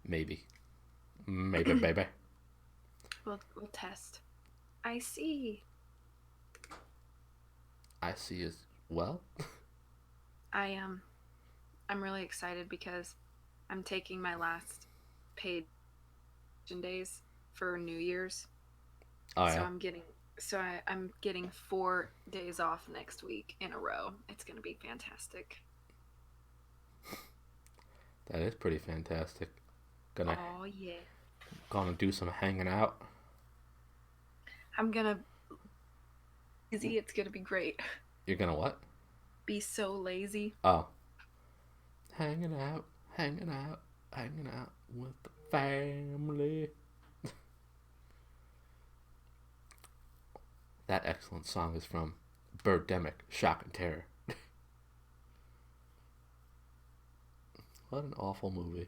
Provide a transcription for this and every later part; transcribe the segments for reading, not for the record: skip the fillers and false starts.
Maybe. Maybe, baby. We'll test. I see. I see as well. I I'm really excited because I'm taking my last paid days for New Year's. Oh, So yeah. I'm getting 4 days off next week in a row. It's gonna be fantastic. That is pretty fantastic. Gonna Oh yeah. gonna do some hanging out. I'm gonna easy, it's gonna be great. You're gonna what? Be so lazy. Oh, hanging out, hanging out, hanging out with the family. That excellent song is from Birdemic, Shock and Terror. What an awful movie.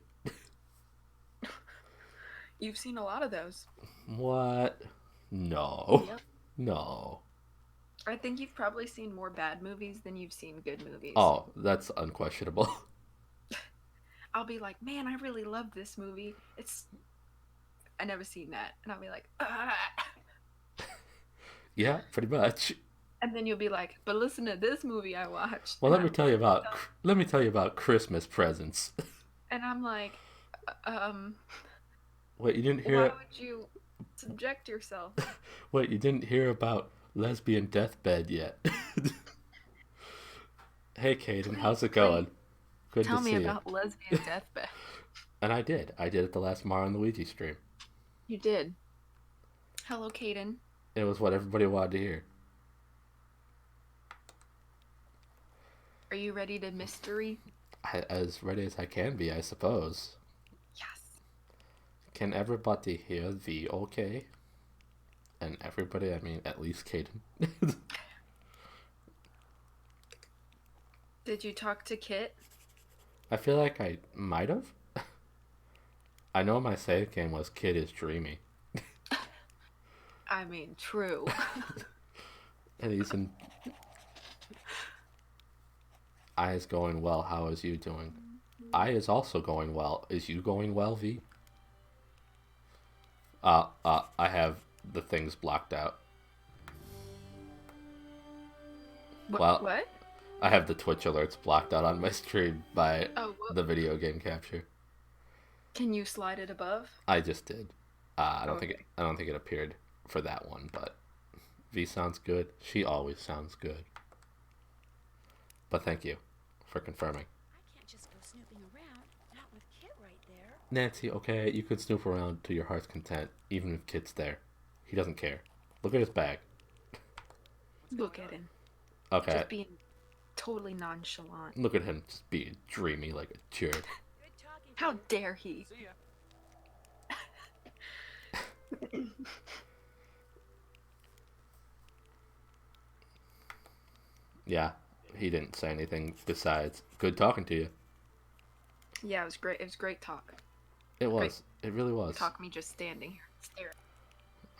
You've seen a lot of those. What? No. Yep. No. I think you've probably seen more bad movies than you've seen good movies. Oh, that's unquestionable. I'll be like, man, I really love this movie. I never seen that. And I'll be like, ah. Yeah, pretty much. And then you'll be like, but listen to this movie I watched. Well, let me tell you about Christmas presents. And I'm like, um, Wait, you didn't why hear would you subject yourself? Wait, you didn't hear about lesbian deathbed yet. Hey, Caden, Please, how's it please going? Good to tell me see you. about lesbian deathbed. And I did. I did it the last Mar on the Ouija stream. You did. Hello, Caden. It was what everybody wanted to hear. Are you ready to mystery? As ready as I can be, I suppose. Yes. Can everybody hear the okay? And everybody, I mean, at least Caden. Did you talk to Kit? I feel like I might have. I know my save game was Kid is Dreamy. I mean, true. And he's in. I is going well. How is you doing? I is also going well. Is you going well, V? I have the things blocked out. Well, What? I have the Twitch alerts blocked out on my stream by Oh, the video game capture. can you slide it above? I just did. Okay. I don't think it appeared for that one, but V sounds good. She always sounds good. But thank you for confirming. I can't just go snooping around, not with Kit right there. Nancy, okay, you could snoop around to your heart's content, even if Kit's there. He doesn't care. Look at his bag. Look at him. Okay, Just being totally nonchalant. look at him just being dreamy like a jerk. Good talking to How you. dare he? See ya. Yeah, he didn't say anything besides good talking to you. Yeah, it was great. It was great talk. It Great was. It really was. talk. Me just standing here staring.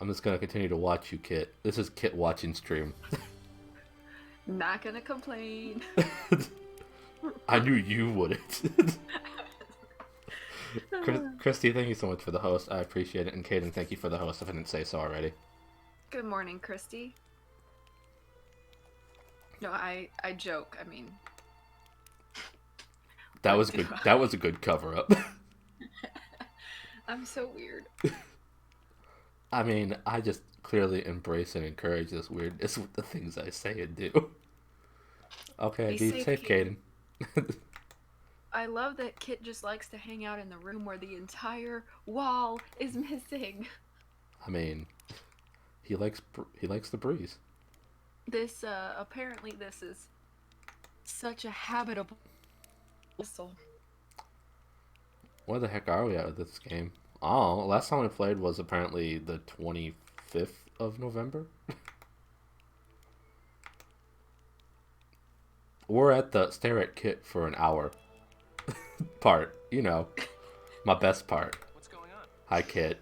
I'm just gonna continue to watch you, Kit. This is Kit watching stream. Not gonna complain. I knew you wouldn't. Christy, thank you so much for the host. I appreciate it. And Caden, thank you for the host if I didn't say so already. Good morning, Christy. No, I joke. I mean, That what was do good. I- That was a good cover up. I'm so weird. I mean, I just clearly embrace and encourage this weirdness with the things I say and do. Okay, Be be safe, safe, Caden. I love that Kit just likes to hang out in the room where the entire wall is missing. I mean, he likes the breeze. This apparently this is such a habitable soul. Where the heck are we at with this game? Oh, last time we played was apparently the 25th of November. We're at the stare at Kit for an hour part. You know, my best part. What's going on? Hi, Kit.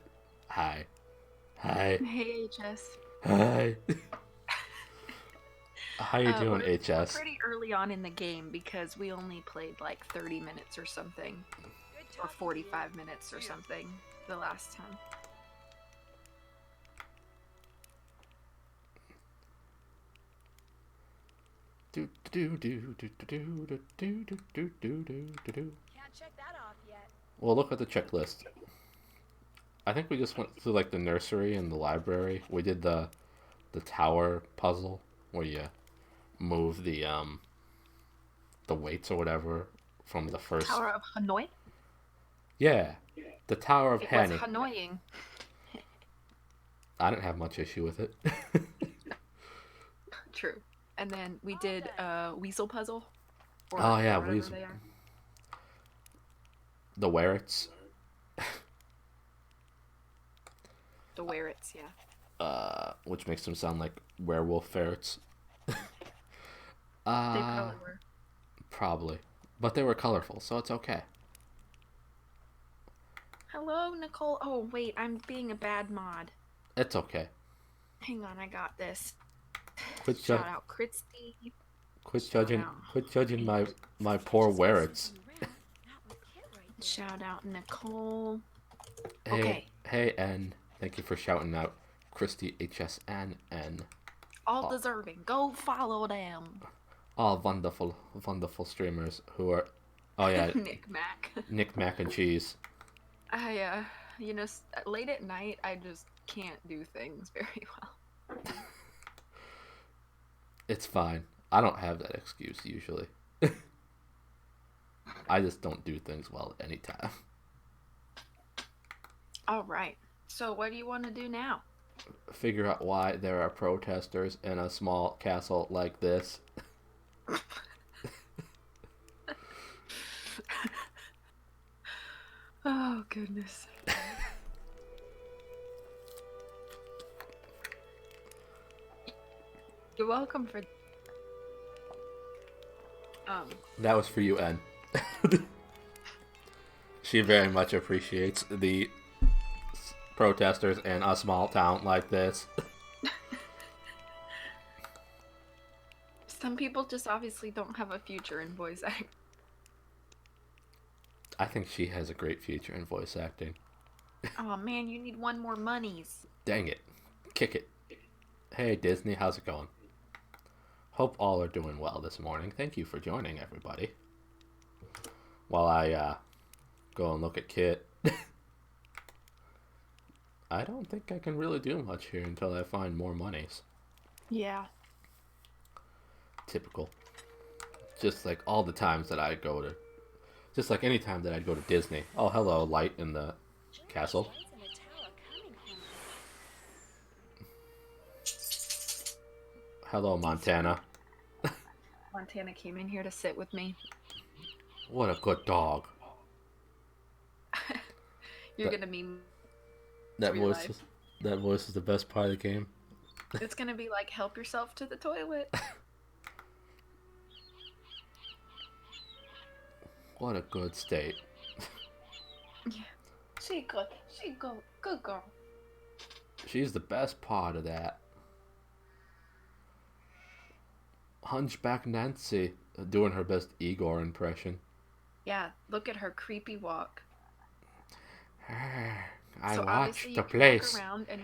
Hi. Hi. Hey, HS. Hi. How you doing, We're HS? pretty early on in the game because we only played like 30 minutes or something. Good or 45 minutes or something the last time. Do do do do do do do do do do do do. Can't check that off yet. Well, look at the checklist. I think we just went through like the nursery and the library. We did the tower puzzle where you move the weights or whatever from the first. Tower of Hanoi? Yeah, the Tower of It was Hanoi. Hanoiing. I didn't have much issue with it. True. And then we did Weasel Puzzle. Oh, yeah, whatever Weasel. they are. The Werets. The Werets, yeah. Which makes them sound like werewolf ferrets. They probably were. Probably. But they were colorful, so it's okay. Hello, Nicole. Oh, wait, I'm being a bad mod. It's okay. Hang on, I got this. Quit, Shout out Christy. quit shout judging. out. Quit judging my poor Werets. Snooping around, not with Kit right there. Shout out Nicole. Hey, Okay. hey, N. Thank you for shouting out Christy HSNN. All deserving. Go follow them. All wonderful, wonderful streamers who are. Oh yeah, Nick Mac. Nick Mac and Cheese. I, late at night, I just can't do things very well. It's fine. I don't have that excuse usually. I just don't do things well at any time. All right. So what do you want to do now? Figure out why there are protesters in a small castle like this. Oh, goodness. You're welcome for... That was for you, N. She very much appreciates the protesters in a small town like this. Some people just obviously don't have a future in voice acting. I think she has a great future in voice acting. Oh man, you need one more monies. Dang it. Kick it. Hey Disney, how's it going? Hope all are doing well this morning. Thank you for joining, everybody. While I go and look at Kit. I don't think I can really do much here until I find more monies. Yeah. Typical. Just like all the times that I go to... Just like any time that I go to Disney. Oh, hello, light in the castle. Lights in the tower coming from. Hello, Montana. Montana came in here to sit with me. What a good dog. You're That- gonna mean That Real voice, life. that voice is the best part of the game. it's gonna be like help yourself to the toilet. What a good state. Yeah. She good girl. She's the best part of that. Hunchback Nancy doing her best Igor impression. Yeah, look at her creepy walk. I so obviously watch you the can place walk around and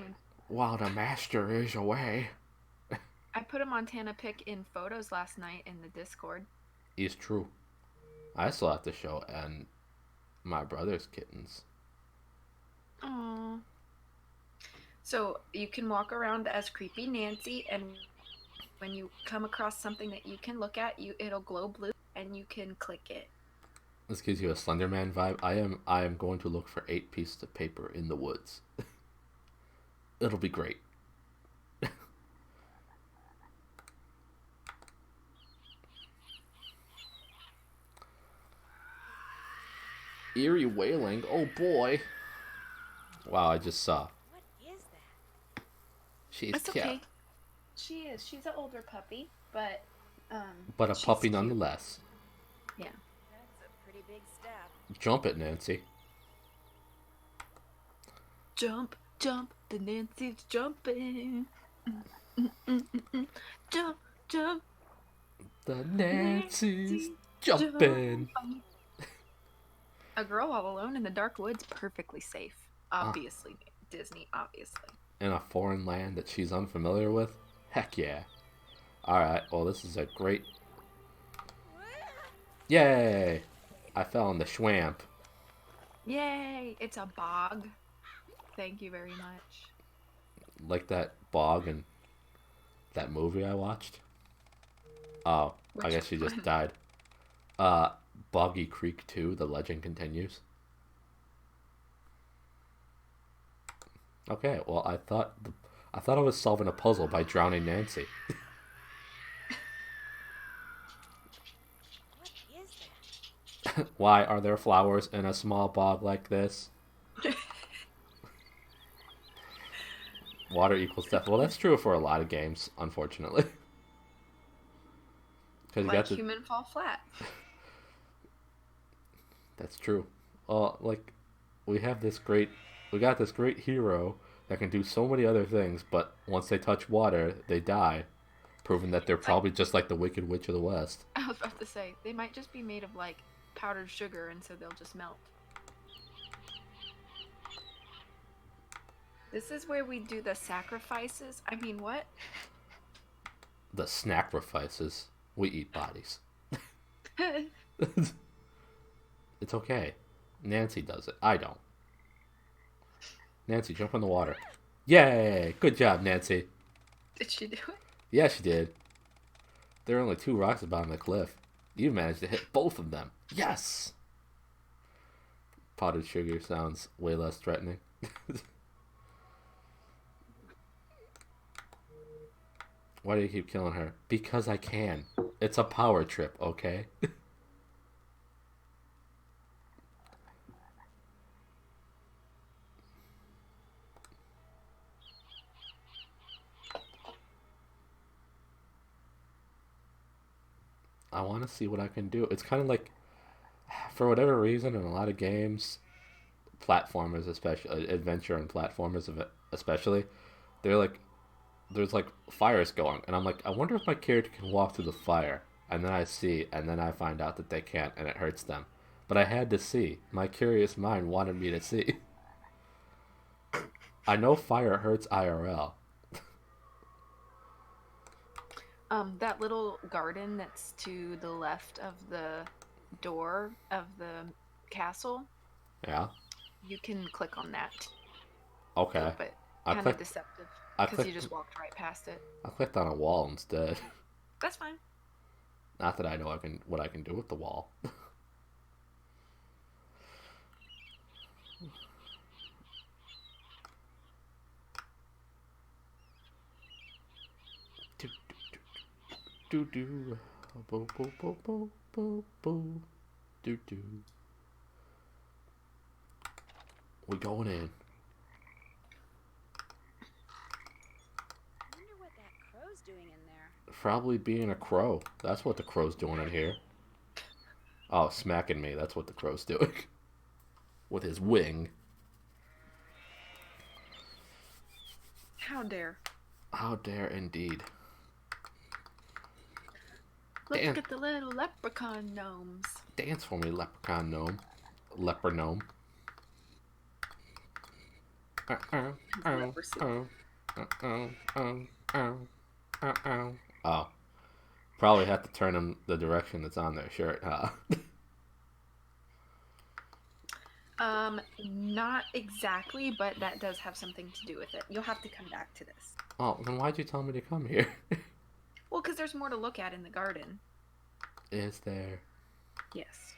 while the master is away. I put a Montana pic in photos last night in the Discord. It's true. I still have to show and my brother's kittens. Aww. So you can walk around as creepy Nancy, and when you come across something that you can look at, it'll glow blue, and you can click it. This gives you a Slenderman vibe. I am going to look for 8 pieces of paper in the woods. It'll be great. Eerie wailing. Oh boy. Wow, I just saw. What is that? She's It's cute. okay. She is. She's an older puppy, but But a she's puppy cute. nonetheless. Yeah. That's a pretty big step. Jump it, Nancy. Jump, jump, the Nancy's jumping. Jump, jump. The Nancy's jump. jumping. A girl all alone in the dark woods, perfectly safe. Uh, Obviously, Disney, obviously. in a foreign land that she's unfamiliar with? Heck yeah. Alright, well, this is a great. Yay! I fell in the schwamp. Yay! It's a bog. Thank you very much. Like that bog in that movie I watched. Oh, I Which guess she just one? died. Uh, Boggy Creek 2, The Legend Continues. Okay, well, I thought I was solving a puzzle by drowning Nancy. What is that? Why are there flowers in a small bog like this? Water equals death. Well, that's true for a lot of games, unfortunately. Because you Like got the. human fall flat. That's true. Like, we have this great. We got this great hero that can do so many other things, but once they touch water, they die, proving that they're It's like probably just like the Wicked Witch of the West. I was about to say, they might just be made of like powdered sugar and so they'll just melt. This is where we do the sacrifices. I mean, what? The sacrifices. We eat bodies. It's okay. Nancy does it. I don't. Nancy, jump in the water. Yay! Good job, Nancy. Did she do it? Yeah, she did. There are only 2 rocks at the bottom of the cliff. You managed to hit both of them. Yes! Powdered sugar sounds way less threatening. Why do you keep killing her? Because I can. It's a power trip, okay? I want to see what I can do. It's kind of like, for whatever reason, in a lot of games, platformers, especially adventure and platformers, especially, they're like, there's like fires going, and I'm like, I wonder if my character can walk through the fire. And then I see, and then I find out that they can't, and it hurts them. But I had to see. My curious mind wanted me to see. I know fire hurts IRL. That little garden that's to the left of the door of the castle, Yeah. you can click on that. Okay. But I kind of clicked. deceptive I because you clicked. just walked right past it. I clicked on a wall instead. That's fine. Not that I know what I can do with the wall. do do do do bo bo bo bo bo bo do do. We're going in. I wonder what that crow's doing in there. Probably being a crow. That's what the crow's doing in here. Oh, smacking me. That's what the crow's doing. With his wing. How dare. How dare indeed. Let's Dan- get the little leprechaun gnomes. Dance for me, leprechaun gnome. Leper gnome. Leprosy. Oh. Probably have to turn him the direction that's on their shirt, huh? Not exactly, but that does have something to do with it. You'll have to come back to this. Oh, then why'd you tell me to come here? Well, because there's more to look at in the garden. Is there? Yes.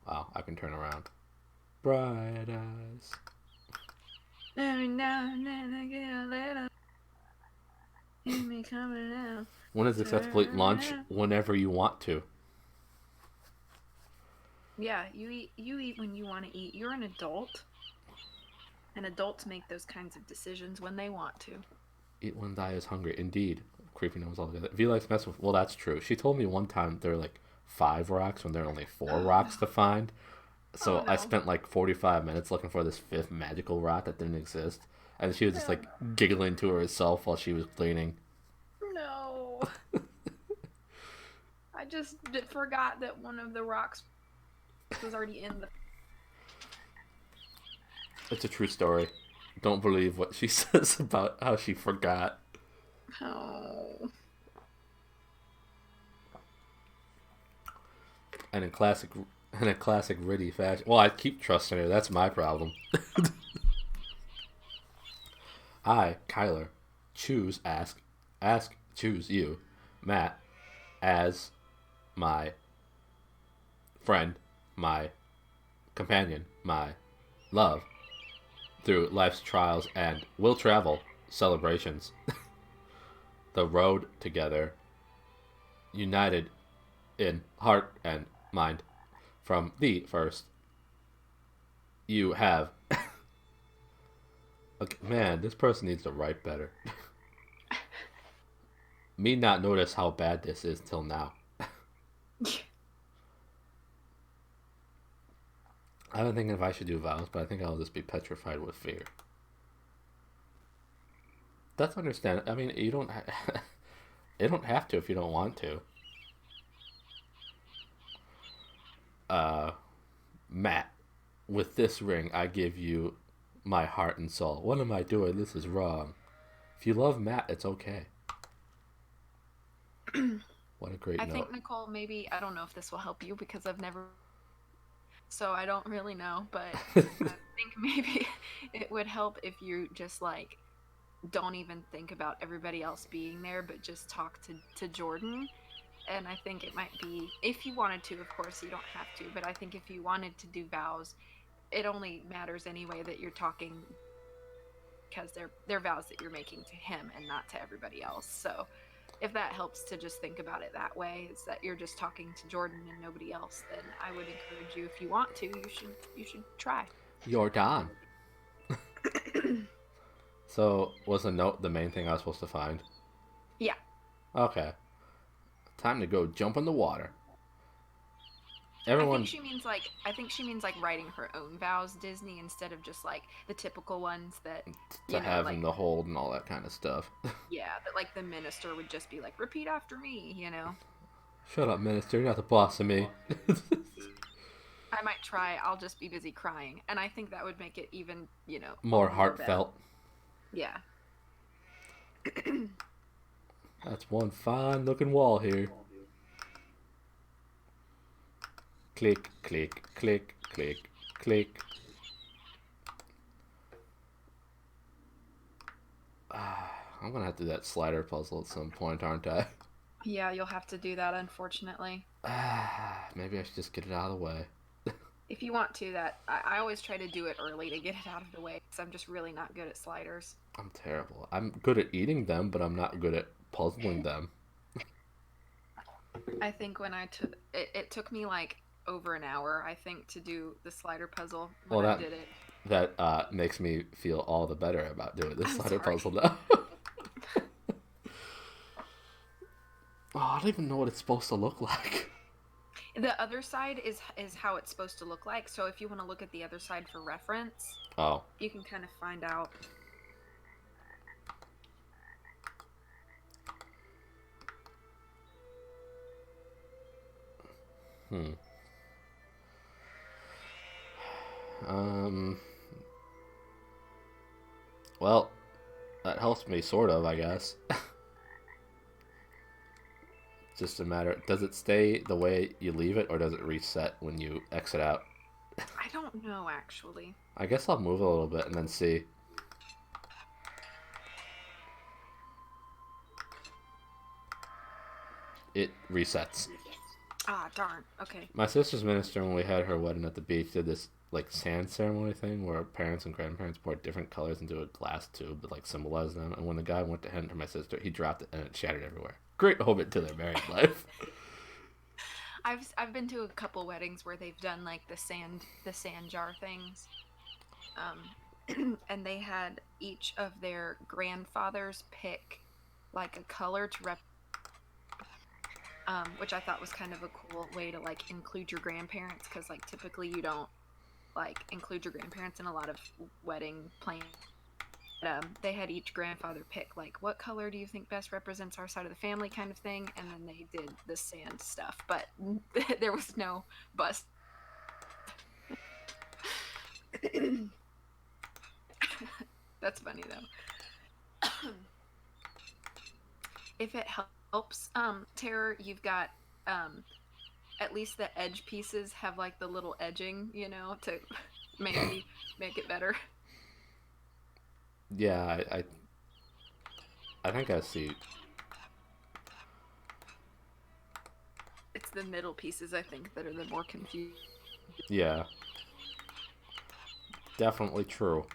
Wow, I can turn around. Bright eyes. Every now and then I get a letter. You me coming out. When is acceptable lunch? Whenever you want to. Yeah, you eat when you want to eat. You're an adult. And adults make those kinds of decisions when they want to. Eat when die is hungry. Indeed. Creepy nose altogether. If you like mess with, well, that's true. She told me one time there are like 5 rocks when there are only 4 rocks to find. So Oh, no. I spent like 45 minutes looking for this 5th magical rock that didn't exist. And she was just like giggling to herself while she was cleaning. No. I just forgot that one of the rocks was already in the It's a true story. Don't believe what she says about how she forgot. Oh. And in classic Riddy fashion. Well, I keep trusting her. That's my problem. I, Kyler, choose you, Matt, as my friend, my companion, my love through life's trials and will travel celebrations. The road together, united in heart and mind. From the first, you have. Okay, man, this person needs to write better. Me not notice how bad this is till now. I've been thinking if I should do vows, but I think I'll just be petrified with fear. That's understandable. I mean, you don't. You don't have to if you don't want to. Uh, Matt, with this ring, I give you my heart and soul. What am I doing? This is wrong. If you love Matt, it's okay. What a great I note. think, Nicole, maybe, I don't know if this will help you because I've never, so I don't really know, but I think maybe it would help if you just like don't even think about everybody else being there, but just talk to Jordan. And I think it might be, if you wanted to, of course, you don't have to, but I think if you wanted to do vows, it only matters anyway that you're talking because they're vows that you're making to him and not to everybody else. So if that helps to just think about it that way, is that you're just talking to Jordan and nobody else, then I would encourage you, if you want to, you should try. Jordan. So, was the note the main thing I was supposed to find? Yeah. Okay. Time to go jump in the water. I Everyone. think she means like writing her own vows, Disney, instead of just like the typical ones that To have like, in the hold and all that kind of stuff. yeah, that like the minister would just be like, repeat after me. Shut up, minister. You're not the boss of me. I might try. I'll just be busy crying, and I think that would make it even, More all more better. heartfelt. Yeah. That's one fine looking wall here. Click, click, click, click, click. I'm gonna have to do that slider puzzle at some point, aren't I? Yeah, you'll have to do that, unfortunately. Maybe I should just get it out of the way. If you want to, that I always try to do it early to get it out of the way because I'm just really not good at sliders. I'm terrible. I'm good at eating them, but I'm not good at puzzling them. I think when it took me like over an hour, I think, to do the slider puzzle when Well, I did it. that makes me feel all the better about doing this I'm slider sorry. puzzle now. Oh, I don't even know what it's supposed to look like. The other side is how it's supposed to look like. So if you want to look at the other side for reference, Oh, you can kind of find out. hmm. Um. Well, that helps me sort of, I guess. Just a matter. Does it stay the way you leave it, or does it reset when you exit out? I don't know, actually. I guess I'll move a little bit and then see. It resets. Ah, darn. Okay. My sister's minister, when we had her wedding at the beach, did this like sand ceremony thing where parents and grandparents poured different colors into a glass tube that like symbolized them. And when the guy went to hand it to my sister, he dropped it and it shattered everywhere. Great hope to their married life. I've been to a couple weddings where they've done like the sand jar things. And they had each of their grandfathers pick like a color to which I thought was kind of a cool way to like include your grandparents, because like typically you don't like include your grandparents in a lot of wedding plans. They had each grandfather pick like, what color do you think best represents our side of the family, kind of thing, and then they did the sand stuff, but there was no bust. That's funny though. If it helps, Terror, you've got um, at least the edge pieces have like the little edging, to maybe make it better. Yeah, I think I see. It's the middle pieces, I think, that are the more confused. Yeah, definitely true.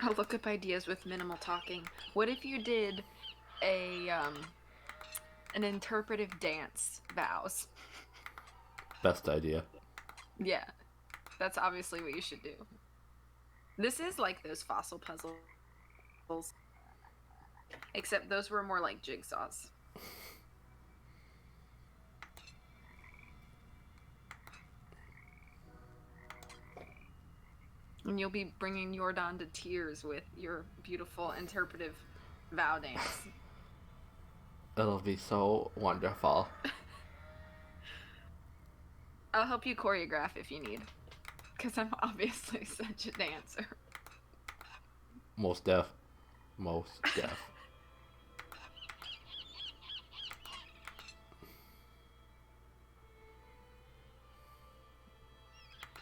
I'll look up ideas with minimal talking. What if you did a an interpretive dance vows? Best idea. Yeah, that's obviously what you should do. This is like those fossil puzzles, except those were more like jigsaws. And you'll be bringing Jordan to tears with your beautiful interpretive vow dance. It'll be so wonderful. I'll help you choreograph if you need, because I'm obviously such a dancer. Most deaf. Most deaf.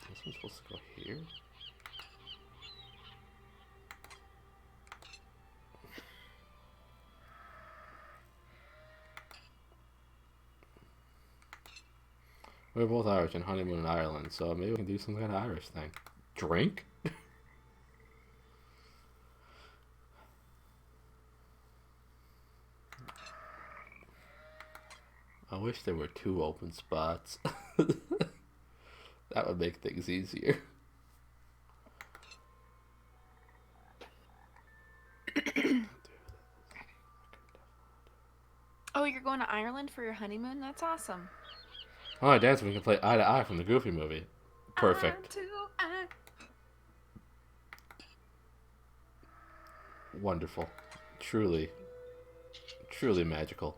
This one's supposed to go here? We're both Irish and honeymoon in Ireland, so maybe we can do some kind of Irish thing. Drink? I wish there were two open spots. That would make things easier. Oh, you're going to Ireland for your honeymoon? That's awesome. Oh, dance, we can play Eye to Eye from the Goofy movie. Perfect. Eye. Wonderful. Truly, truly magical.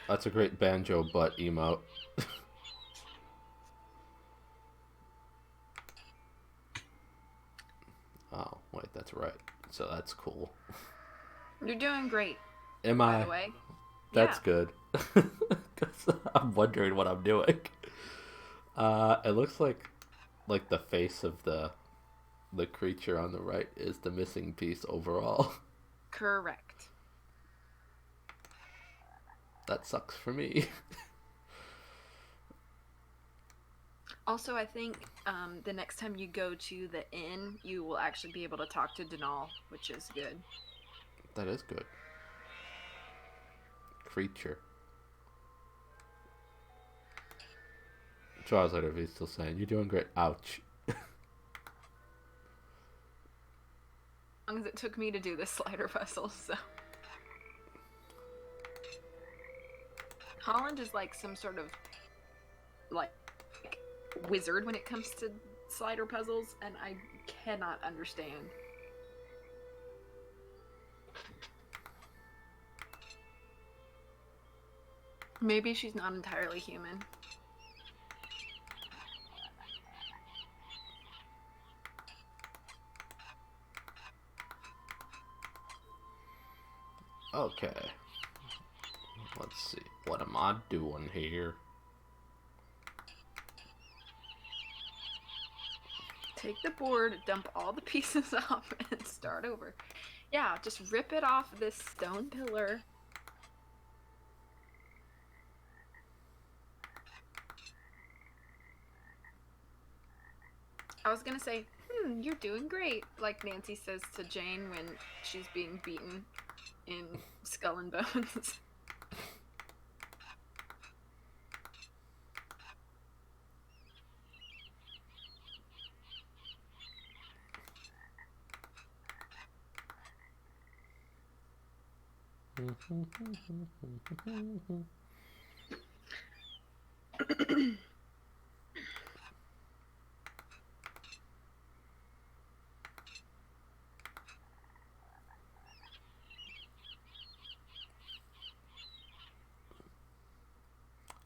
That's a great banjo butt emote. Oh, wait, that's right. So that's cool. You're doing great, Am by I? the way. That's Yeah. good. 'Cause I'm wondering what I'm doing. It looks like the face of the creature on the right is the missing piece overall. Correct. That sucks for me. Also, I think the next time you go to the inn, you will actually be able to talk to Denal, which is good. That is good. Creature. Charles later, he's still saying, "You're doing great." Ouch. As long as it took me to do this slider puzzle, so. Holland is like some sort of like wizard when it comes to slider puzzles, and I cannot understand. Maybe she's not entirely human. Okay. Let's see. What am I doing here? Take the board, dump all the pieces off, and start over. Yeah, just rip it off this stone pillar. I was gonna say, you're doing great, like Nancy says to Jane when she's being beaten in Skull and Bones.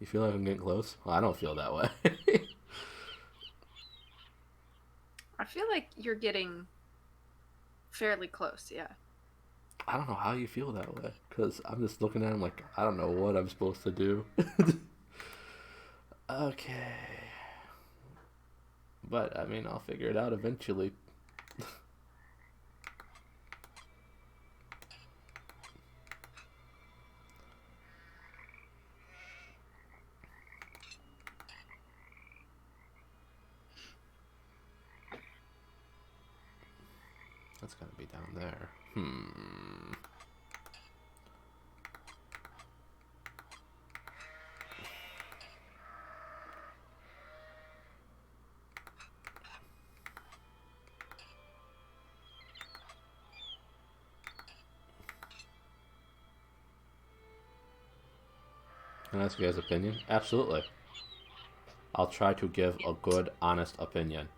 You feel like I'm getting close? Well, I don't feel that way. I feel like you're getting fairly close, yeah. I don't know how you feel that way, because I'm just looking at him like, I don't know what I'm supposed to do. Okay. But, I mean, I'll figure it out eventually. That's gotta be down there. Can I ask you guys' opinion? Absolutely. I'll try to give a good, honest opinion.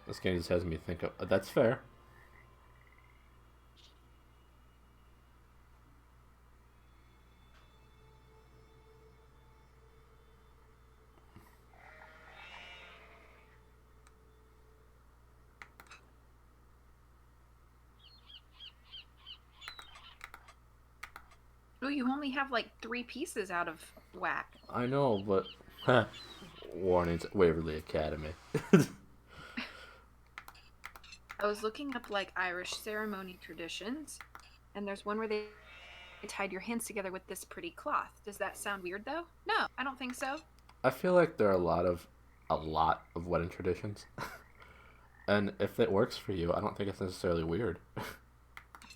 This game just has me think of... That's fair. Oh, you only have like 3 pieces out of whack. I know, but... Warnings, Waverly Academy. I was looking up like Irish ceremony traditions, and there's one where they tied your hands together with this pretty cloth. Does that sound weird though? No, I don't think so. I feel like there are a lot of wedding traditions. And if it works for you, I don't think it's necessarily weird.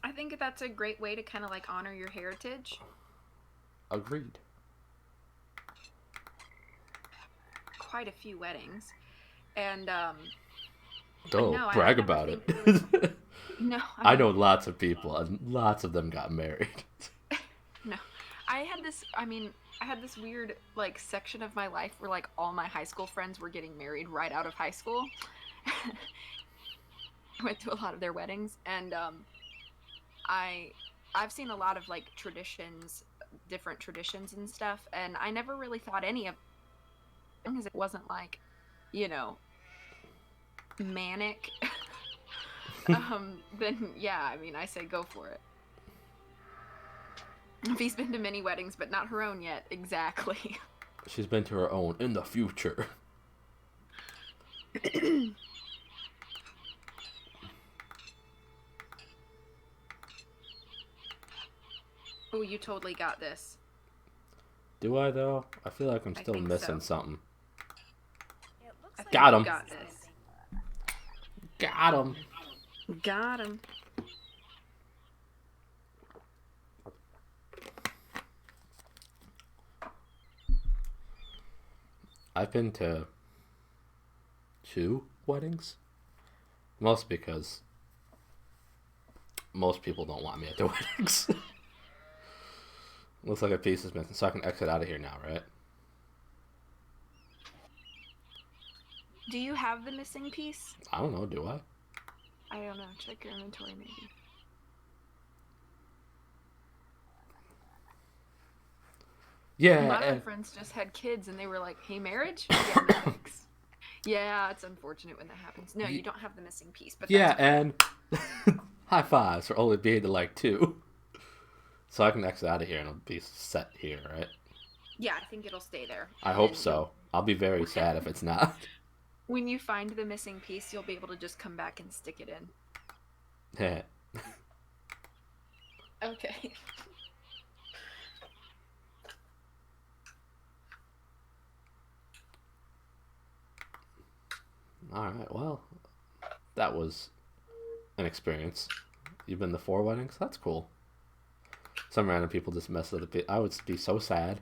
I think that's a great way to kind of like honor your heritage. Agreed. Quite a few weddings. And Don't no, I brag never about it. think it was- No, I know lots of people, and lots of them got married. No. I had this weird like section of my life where like all my high school friends were getting married right out of high school. I went to a lot of their weddings, and I've seen a lot of like traditions, different traditions and stuff, and I never really thought any of them because it wasn't like, you know, manic. Then yeah, I mean, I say go for it. V's been to many weddings, but not her own yet. Exactly. She's been to her own in the future. Oh, you totally got this. Do I, though? I feel like I'm I still think missing so. something. It looks I like think Got you him. got this. Got him. Got him. I've been to 2 weddings. Mostly because most people don't want me at their weddings. Looks like a piece is missing, so I can exit out of here now, right? Do you have the missing piece? I don't know, do I? I don't know. Check your inventory, maybe. Yeah. My other friends just had kids, and they were like, "Hey, marriage? Yeah, no thanks." Yeah, it's unfortunate when that happens. No, you don't have the missing piece, but Yeah, that's okay. and high fives for only being to like 2. So I can exit out of here and it'll be set here, right? Yeah, I think it'll stay there. I And hope then so. I'll be very sad if it's not. When you find the missing piece, you'll be able to just come back and stick it in. Yeah. Okay. All right. Well, that was an experience. You've been to 4 weddings. That's cool. Some random people just mess with it. I would be so sad.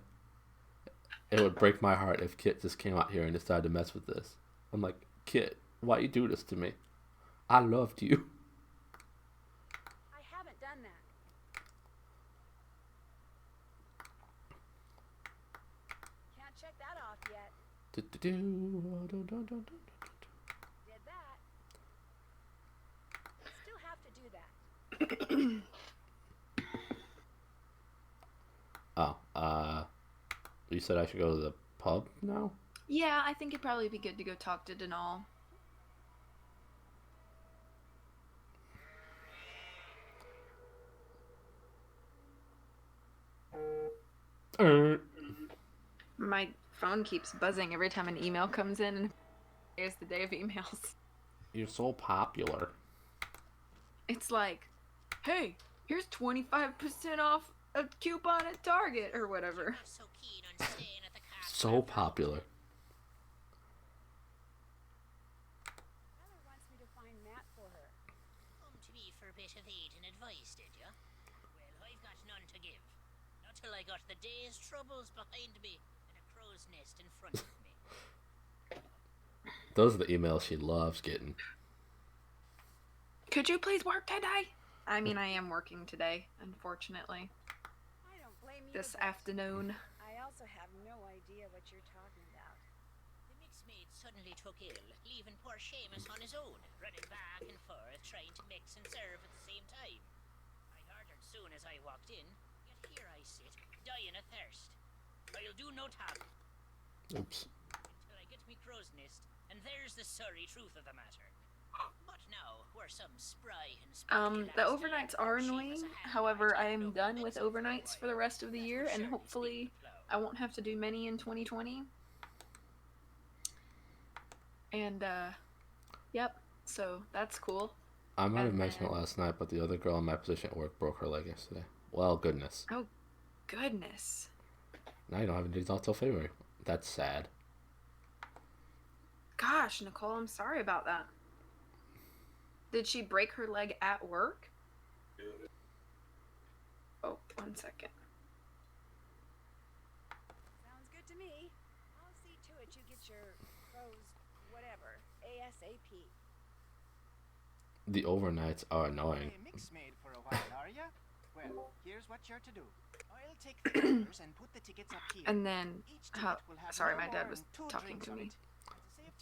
It would break my heart if Kit just came out here and decided to mess with this. I'm like, Kit, why you do this to me? I loved you. I haven't done that. Can't check that off yet. Did that. Still have to do that. Oh, you said I should go to the pub now? Yeah, I think it'd probably be good to go talk to Denal. My phone keeps buzzing every time an email comes in, and here's the day of emails. You're so popular. It's like, hey, here's 25% off a coupon at Target or whatever. So keen on staying at the castle. So popular. Mother wants me to find Matt for her. Come to me for a bit of aid and advice, did ya? Well, I've got none to give. Not till I got the day's troubles behind me and a crow's nest in front of me. Those are the emails she loves getting. Could you please work today? I mean, I am working today, unfortunately. I don't blame you. This a bit. afternoon. I also have no idea what you're talking about. The mixmaid suddenly took ill, leaving poor Seamus on his own, running back and forth, trying to mix and serve at the same time. I heard her soon as I walked in, yet here I sit, dying of thirst. I'll do no talk Oops. until I get me crow's nest, and there's the sorry truth of the matter. But now, we're some spry and The overnights are annoying. However, I am done with overnights for the rest of the year, and hopefully I won't have to do many in 2020. And, yep, so that's cool. I might have And mentioned it then- last night, but the other girl in my position at work broke her leg yesterday. Well, goodness. Oh, goodness. Now you don't have any results till February. That's sad. Gosh, Nicole, I'm sorry about that. Did she break her leg at work? Oh, 1 second. Sounds good to me. I'll see to it you get your crow's whatever ASAP. The overnights are annoying. Hey, mixmaid for a while, are ya? Well, here's what you're to do. I'll take the orders and put the tickets up here. And then, Each ticket will have sorry, no my dad more was than 2 talking drinks to on me. it. To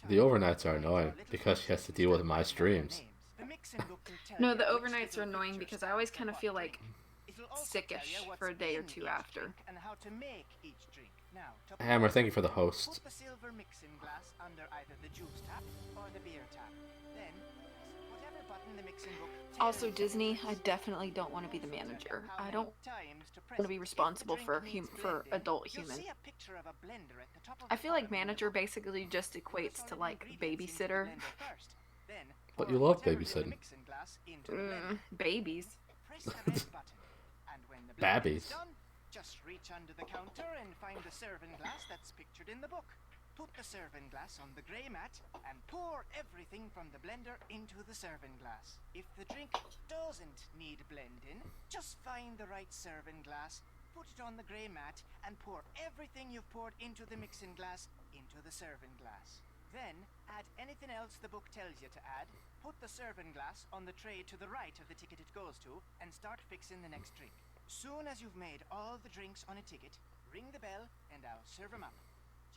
save The time, overnights are I'll annoying write our because she little has to deal with my instead of writing streams. names. The mixing book will tell No, you the which overnights are little annoying picture because I always stands kind of for feel what like drink. It'll also sickish tell you what's for a day or in two each after. drink and how to make each drink. Now, to Hammer, pour, thank you for the host. put the silver mixing glass under either the juice tap or the beer tap. Then, press whatever button the mixing book tells Also, you to Disney, press. I definitely don't want to be the It'll also tell you manager. how I many don't times to press want to be it. If the responsible drink for needs for blending, adult you'll human. see a picture of a blender at the top of I the feel like bottom of the manager book. basically just Put equates all to the like ingredients into the babysitter. blender first. Then But pour you love whatever's in the babysitting. mixing glass into the blender. Babies. Press the red button. And when the blending Babbies. is done, just reach under the counter and find the serving glass that's pictured in the book. Put the serving glass on the grey mat and pour everything from the blender into the serving glass. If the drink doesn't need blending, just find the right serving glass, put it on the grey mat, and pour everything you've poured into the mixing glass into the serving glass. Then, add anything else the book tells you to add, put the serving glass on the tray to the right of the ticket it goes to, and start fixing the next drink. Soon as you've made all the drinks on a ticket, ring the bell and I'll serve 'em up.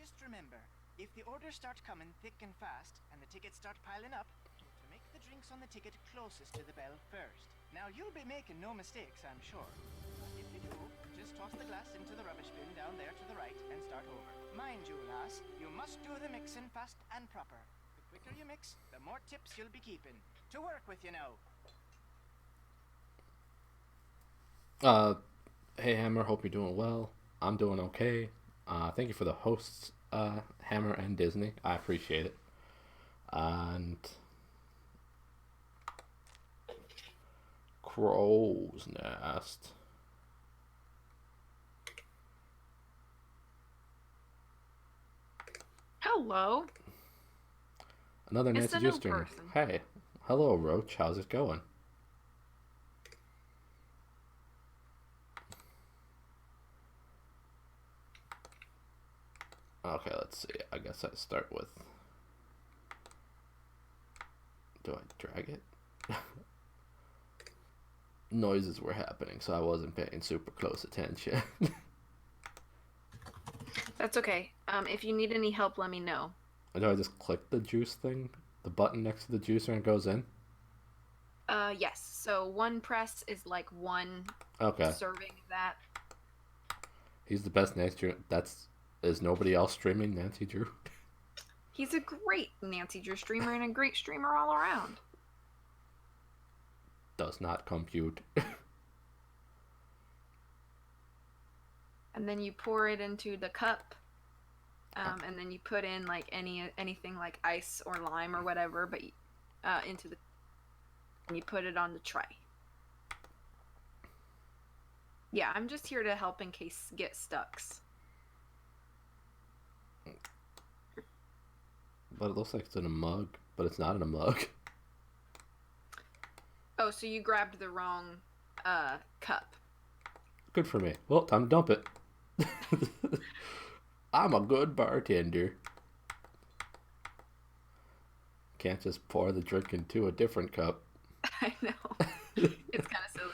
Just remember, if the orders start coming thick and fast and the tickets start piling up, to make the drinks on the ticket closest to the bell first. Now you'll be making no mistakes, I'm sure. If you do, just toss the glass into the rubbish bin down there to the right and start over. Mind you, lass, you must do the mixing fast and proper. The quicker you mix, the more tips you'll be keeping. To work with you now. Hey Hammer, hope you're doing well. I'm doing okay. Thank you for the hosts, Hammer and Disney. I appreciate it. And Crow's Nest. Hello. Another It's Nancy the Drew new streamer. person. Hey, hello Roach. How's it going? Okay, let's see. I guess I start with. Do I drag it? Noises were happening, so I wasn't paying super close attention. That's okay. If you need any help, let me know. Do I just click the juice thing? The button next to the juicer and it goes in? Yes. So one press is like one Okay. serving of that. He's the best Nancy Drew. Is nobody else streaming Nancy Drew? He's a great Nancy Drew streamer and a great streamer all around. Does not compute. And then you pour it into the cup. And then you put in like anything like ice or lime or whatever, but into the and you put it on the tray. Yeah, I'm just here to help in case get stucks. But it looks like it's in a mug, but it's not in a mug. Oh, so you grabbed the wrong cup. Good for me. Well, time to dump it. I'm a good bartender. Can't just pour the drink into a different cup. I know. It's kind of silly.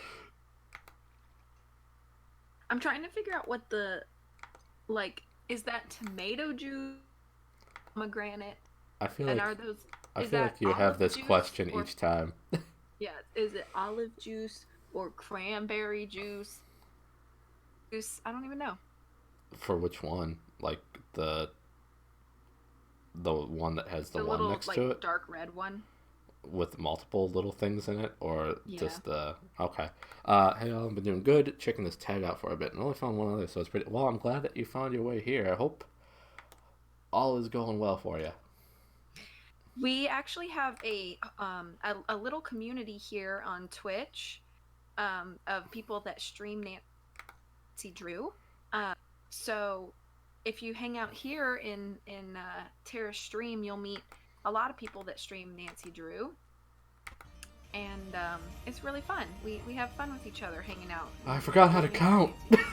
I'm trying to figure out what is that tomato juice, pomegranate? I feel And like are those? I Is feel that like you have olive this juice question or- each time. Yeah, is it olive juice or cranberry juice? I don't even know. For which one? Like the one that has the one little next like to it dark red one. with multiple little things in it, or Yeah. just the okay. Hey, I've been doing good. Checking this tag out for a bit, and only found one other, so it's pretty. Well, I'm glad that you found your way here. I hope all is going well for you. We actually have a little community here on Twitch of people that stream Nancy Drew. So if you hang out here in Terra's stream, you'll meet a lot of people that stream Nancy Drew, and it's really fun. We have fun with each other hanging out. I forgot how to Doing count. Nancy.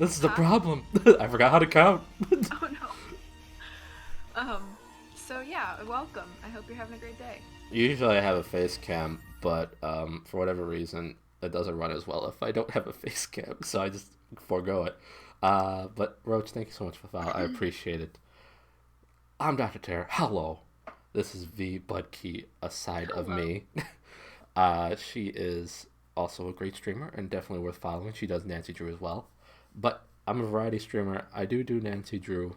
This is the Huh? problem. I forgot how to count. Oh no. So yeah, welcome. I hope you're having a great day. Usually I have a face cam, but for whatever reason, it doesn't run as well if I don't have a face cam, so I just forego it. But Roach, thank you so much for the follow. I appreciate it. I'm Dr. Terror. Hello. This is V Budkey, aside of me. She is also a great streamer and definitely worth following. She does Nancy Drew as well. But I'm a variety streamer. I do Nancy Drew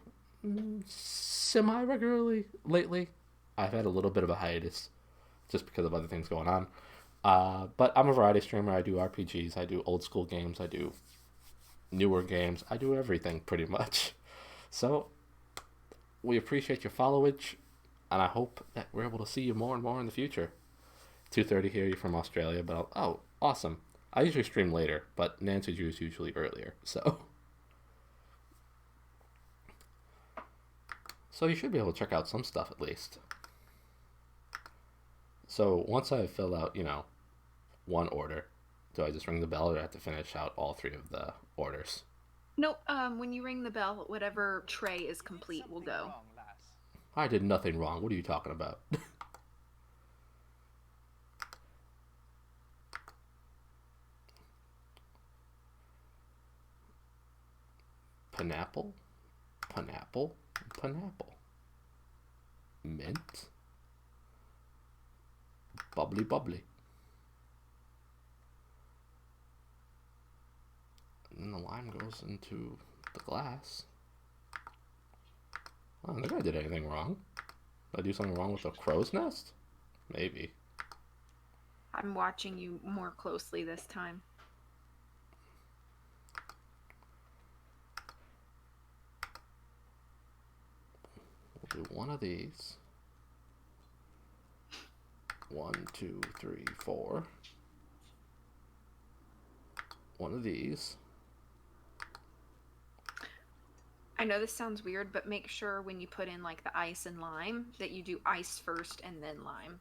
semi-regularly lately. I've had a little bit of a hiatus just because of other things going on. But I'm a variety streamer. I do RPGs. I do old school games. I do newer games. I do everything pretty much. So we appreciate your followage, and I hope that we're able to see you more and more in the future. 2:30 here. You're from Australia, but awesome. I usually stream later, but Nancy Drew is usually earlier. So you should be able to check out some stuff at least. So once I fill out, one order, do I just ring the bell, or do I have to finish out all 3 of the orders? Nope. When you ring the bell, whatever tray is complete will go. Wrong, lass. I did nothing wrong. What are you talking about? Pineapple? Pineapple? Pineapple. Mint? Bubbly bubbly. And the lime goes into the glass. I don't think I did anything wrong. Did I do something wrong with the crow's nest? Maybe. I'm watching you more closely this time. We'll do one of these. 1, 2, 3, 4. One of these. I know this sounds weird, but make sure when you put in like the ice and lime that you do ice first and then lime.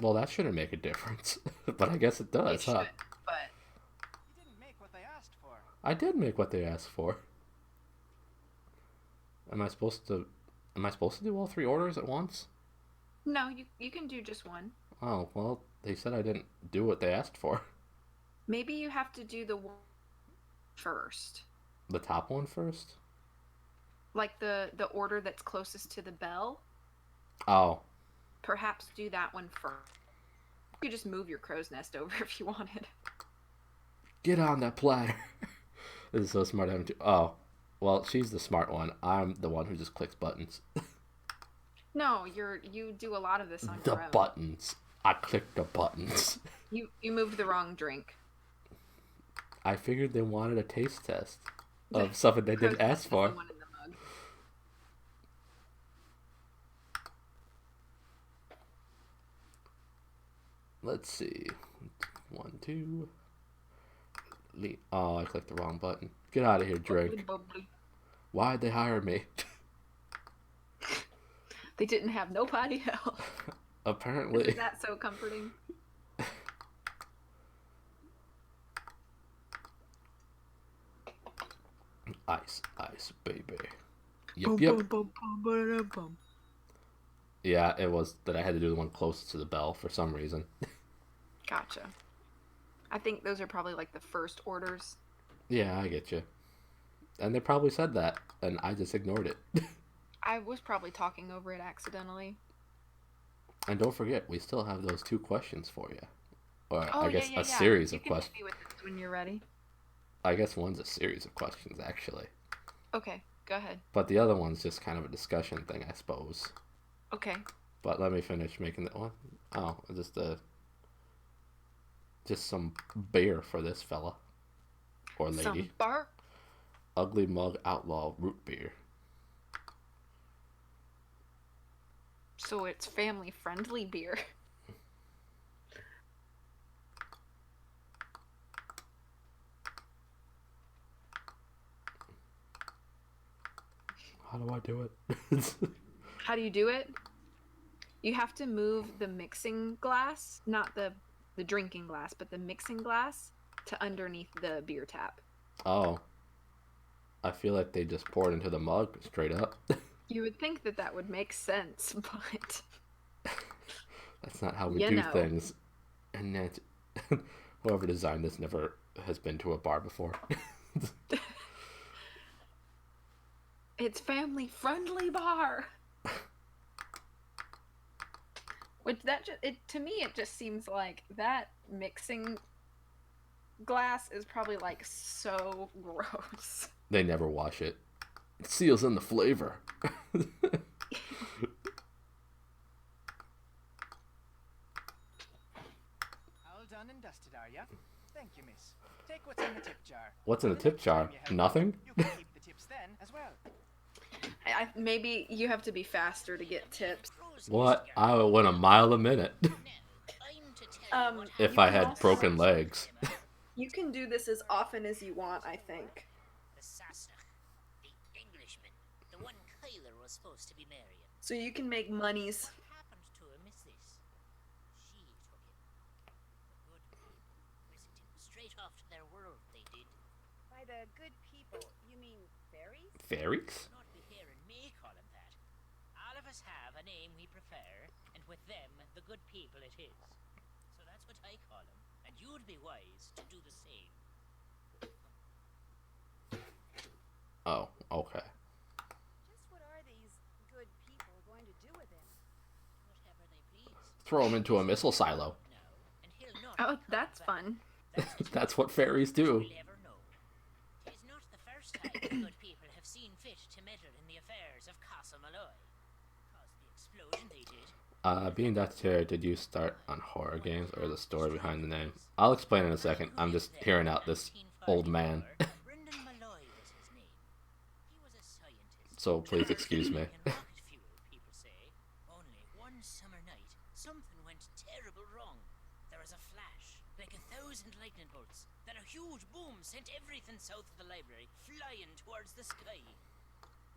Well, that shouldn't make a difference. But I guess it It does, should, huh? but You didn't make what they asked for. I did make what they asked for. Am I supposed to... Am I supposed to do all 3 orders at once? no, you can do just one. Oh, well, they said I didn't do what they asked for. Maybe you have to do the one first. The top one first? Like the order that's closest to the bell. Oh. Perhaps do that one first. You could just move your crow's nest over if you wanted. Get on that platter. This is so smart having to... Oh. Well, she's the smart one. I'm the one who just clicks buttons. No, you do a lot of this on The your own. buttons. I clicked the buttons. You moved the wrong drink. I figured they wanted a taste test of something they didn't Crow's ask nest is for. the one in the mug. Let's see. 1, 2. Oh, I clicked the wrong button. Get out of here, Drake. Bubbly. Why'd they hire me? They didn't have nobody else. Apparently. Isn't that so comforting? Ice, ice, baby. Yep, yep. Yeah, it was that I had to do the one closest to the bell for some reason. Gotcha. I think those are probably like the first orders. Yeah, I get you. And they probably said that, and I just ignored it. I was probably talking over it accidentally. And don't forget, we still have those 2 questions for you. Or Oh, I guess yeah. a series You of can hit questions. me with this when you're ready. I guess one's a series of questions, actually. Okay, go ahead. But the other one's just kind of a discussion thing, I suppose. Okay. But let me finish making that one. Oh, just some beer for this fella. Or lady. Some bar. Ugly Mug Outlaw Root Beer. So it's family friendly beer. How do I do it? How do you do it? You have to move the mixing glass, not the drinking glass, but the mixing glass to underneath the beer tap. Oh. I feel like they just poured into the mug straight up. You would think that that would make sense, but That's not how we You do know. things. And that whoever designed this never has been to a bar before. it's family friendly bar. Which to me it just seems like that mixing glass is probably like so gross. They never wash it. It seals in the flavor. All done and dusted, are ya? Thank you, miss. Take what's in the tip jar. What's in the The tip next jar? time you help Nothing? You can keep the tips then as well. Maybe you have to be faster to get tips. What? I went a mile a minute. I'm to tell you what If You I can had also- broken legs. You can do this as often as you want, I think. The Sassenach, the Englishman, the one Kyler was supposed to be marrying. So you can make monies. What happened to him is this. She took him. The good people whisked him straight off to their world, they did. By the good people, you mean fairies? Fairies? You'll not be hearing me call him that. All of us have a name we prefer, and with them, the good people it is. So that's what I call him, and you'd be wise to do the same. Oh, okay. Just what are these good people going to do with him? Whatever they please. Throw him into a missile silo. No, and he'll not Oh, come that's back. fun. That's what fairies do. We'll ever know. 'Tis not the first time the good people have seen fit to meddle in the affairs of Castle Malloy. Caused the explosion they did. Being Dr. did you start on horror games or the story behind the name? I'll explain in a second. I'm just hearing out this old man. Brendan Malloy was his name. He was a scientist. So please excuse me. And rocket fuel, people say. Only one summer night, something went terrible wrong. There was a flash, like 1,000 lightning bolts. Then a huge boom sent everything south of the library flying towards the sky.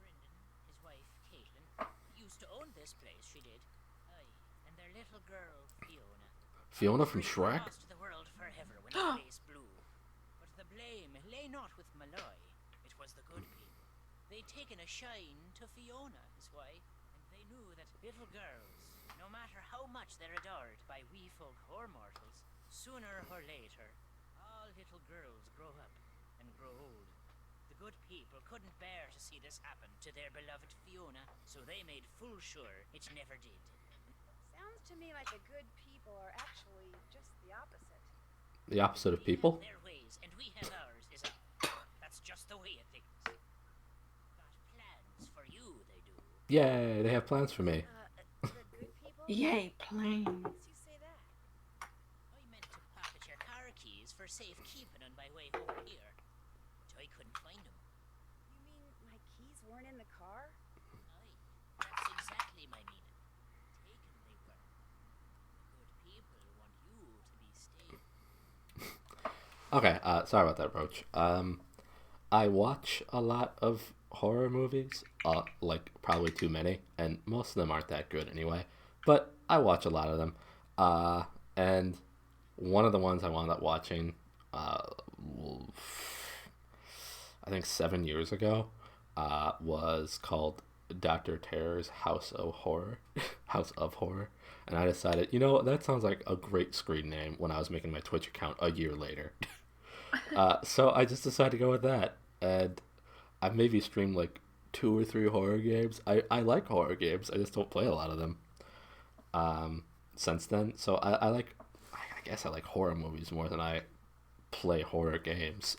Brendan, his wife, Caitlin, used to own this place, she did. Aye, and their little girl, Fiona. Fiona from They were Shrek? lost to the world forever when the place blew. But the blame lay not with Malloy, it was the good people. They'd taken a shine to Fiona, is why, and they knew that little girls, no matter how much they're adored by wee folk or mortals, sooner or later, all little girls grow up and grow old. The good people couldn't bear to see this happen to their beloved Fiona, so they made full sure it never did. Sounds to me like the good people are actually just the opposite. The opposite of They people? have their ways, and we have ours, is all. That's just the way of things. Got plans for you, they do. Yay, they have plans for me. The good people? Yay, planes. Makes you say that. I meant to pocket your car keys for safekeeping on my way over here, but I couldn't find them. You mean my keys weren't in the car? Aye, that's exactly my meaning. Taken they were. The good people want you to be stable. Okay, sorry about that, Roach. I watch a lot of horror movies, like probably too many, and most of them aren't that good anyway. But I watch a lot of them, and one of the ones I wound up watching, I think 7 years ago, was called Dr. Terror's House of Horror, House of Horror, and I decided, that sounds like a great screen name when I was making my Twitch account a year later. So I just decided to go with that, and I maybe streamed like 2 or 3 horror games. I like horror games, I just don't play a lot of them since then. So I guess I like horror movies more than I play horror games.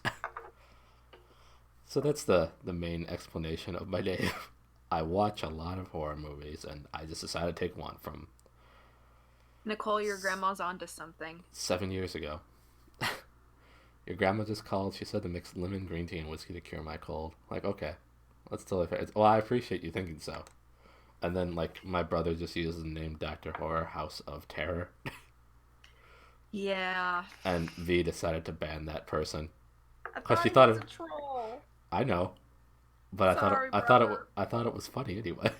So that's the main explanation of my name. I watch a lot of horror movies, and I just decided to take one from Nicole, your grandma's onto something. 7 years ago. Your grandma just called. She said to mix lemon, green tea, and whiskey to cure my cold. Like, okay, that's totally fair. Well, I appreciate you thinking so. And then, like, my brother just uses the name Dr. Horror, House of Terror. Yeah. And V decided to ban that person. I 'Cause she he thought was it- a troll. I know, but Sorry, I thought it was funny anyway.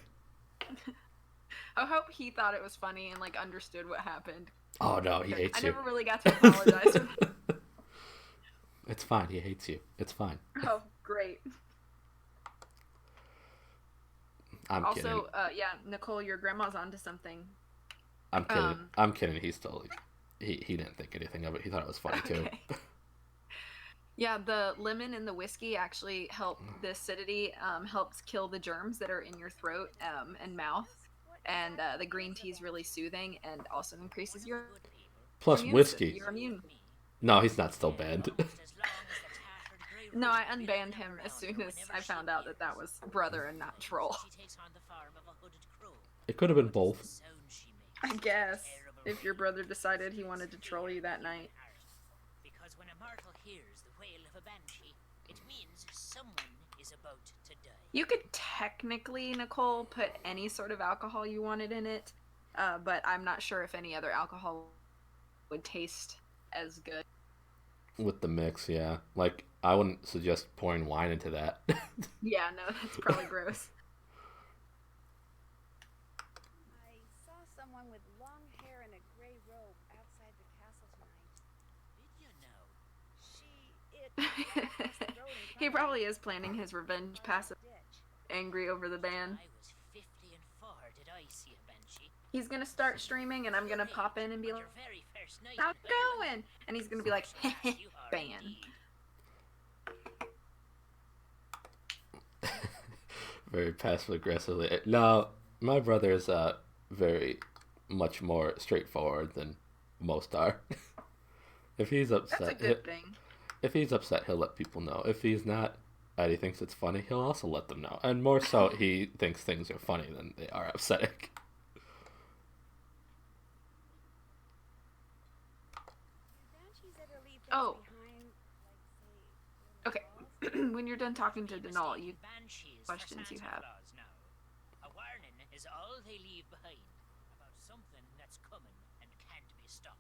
I hope he thought it was funny and like understood what happened. Oh no, he hates I you. never really got to apologize. It's fine. He hates you. It's fine. Oh, great. I'm kidding. Also, yeah, Nicole, your grandma's onto something. I'm kidding. I'm kidding. He's totally. He didn't think anything of it. He thought it was funny too. Okay. Yeah, the lemon and the whiskey actually help the acidity, helps kill the germs that are in your throat and mouth. And the green tea is really soothing and also increases your Good people. Plus immune whiskey. system. You're immune. Me. No, he's not still banned. Almost as long as the tattered grey No, I rose will unbanned come him as around soon her as whenever I she found out that that appears. was brother and not troll. She takes on the form of a hooded crow. It could have been What both. is the sound she makes? I guess, Terrible if your brother decided he wanted to troll you that night. Because when a mortal hears the wail of a banshee, it means someone is about to die. You could technically, Nicole, put any sort of alcohol you wanted in it, but I'm not sure if any other alcohol would taste as good. With the mix, yeah. Like, I wouldn't suggest pouring wine into that. Yeah, no, that's probably gross. I saw someone with long hair and a gray robe outside the castle tonight. Did you know? It ran across the road in He front of probably me. is planning his revenge Fell passive, down the ditch. angry over the ban. I was 50 and 4. Did I see a banshee? He's gonna start streaming, and I'm gonna pop in and be On like, your very first night "How's in it Ireland. going?" And he's gonna be like, So fast you are "Ban." indeed. Very passive aggressively. No, my brother is very much more straightforward than most are. If he's That's upset, a good thing. if he's upset, he'll let people know. If he's not, and he thinks it's funny, he'll also let them know. And more so, he thinks things are funny than they are upsetting. Do banshees ever leave things Oh. behind, like, say, Okay. little balls? When you're done talking to Denal, you Banshees for questions you Santa have. Claus now. A warning is all they leave behind about something that's coming and can't be stopped.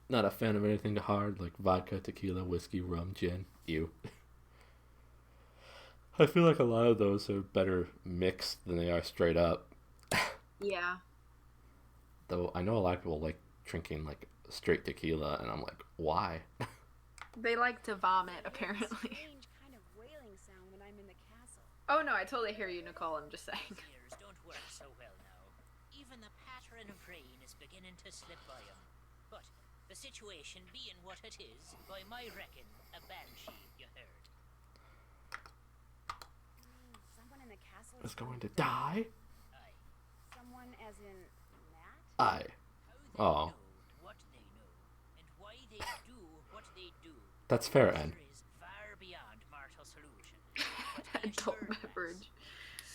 Not a fan of anything hard like vodka, tequila, whiskey, rum, gin. Ew. I feel like a lot of those are better mixed than they are straight up. Yeah. Though I know a lot of people like drinking like straight tequila, and I'm like, why? They like to vomit, I hear a apparently. strange kind of wailing sound when I'm in the castle. Oh no, I totally hear you, Nicole. I'm just saying. His ears don't work so well now. Even the pattern of rain is beginning to slip by him. But the situation being what it is, by my reckon, a banshee, you heard. Someone in the castle Is going to die? Aye. Someone as in Matt? I. How Oh, they know what they know, and why they do what they do. that's fair, Anne. Answer is far beyond mortal solution. But be Adult assured, lass, beverage.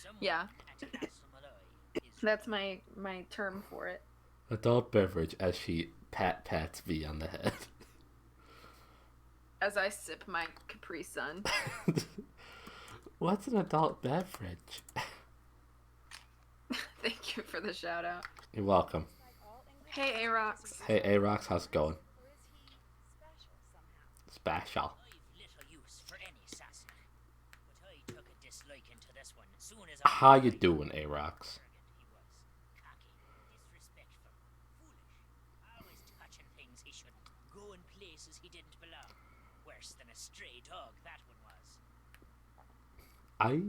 someone Yeah. at Castle Malloy is That's my term for it. Adult beverage as she pats V on the head. As I sip my Capri Sun. What's an adult beverage? Thank you for the shout out. You're welcome. Like all English Hey, Arox. Hey, A-Rox, how's it going? Or is he special somehow? Special. I've little use for any Sassenach, but I took a disliking to this one soon as I... How you doing, A-Rox? He was cocky, disrespectful, foolish, always touching things he shouldn't, going places he didn't belong. Worse than a stray dog, that one was. I...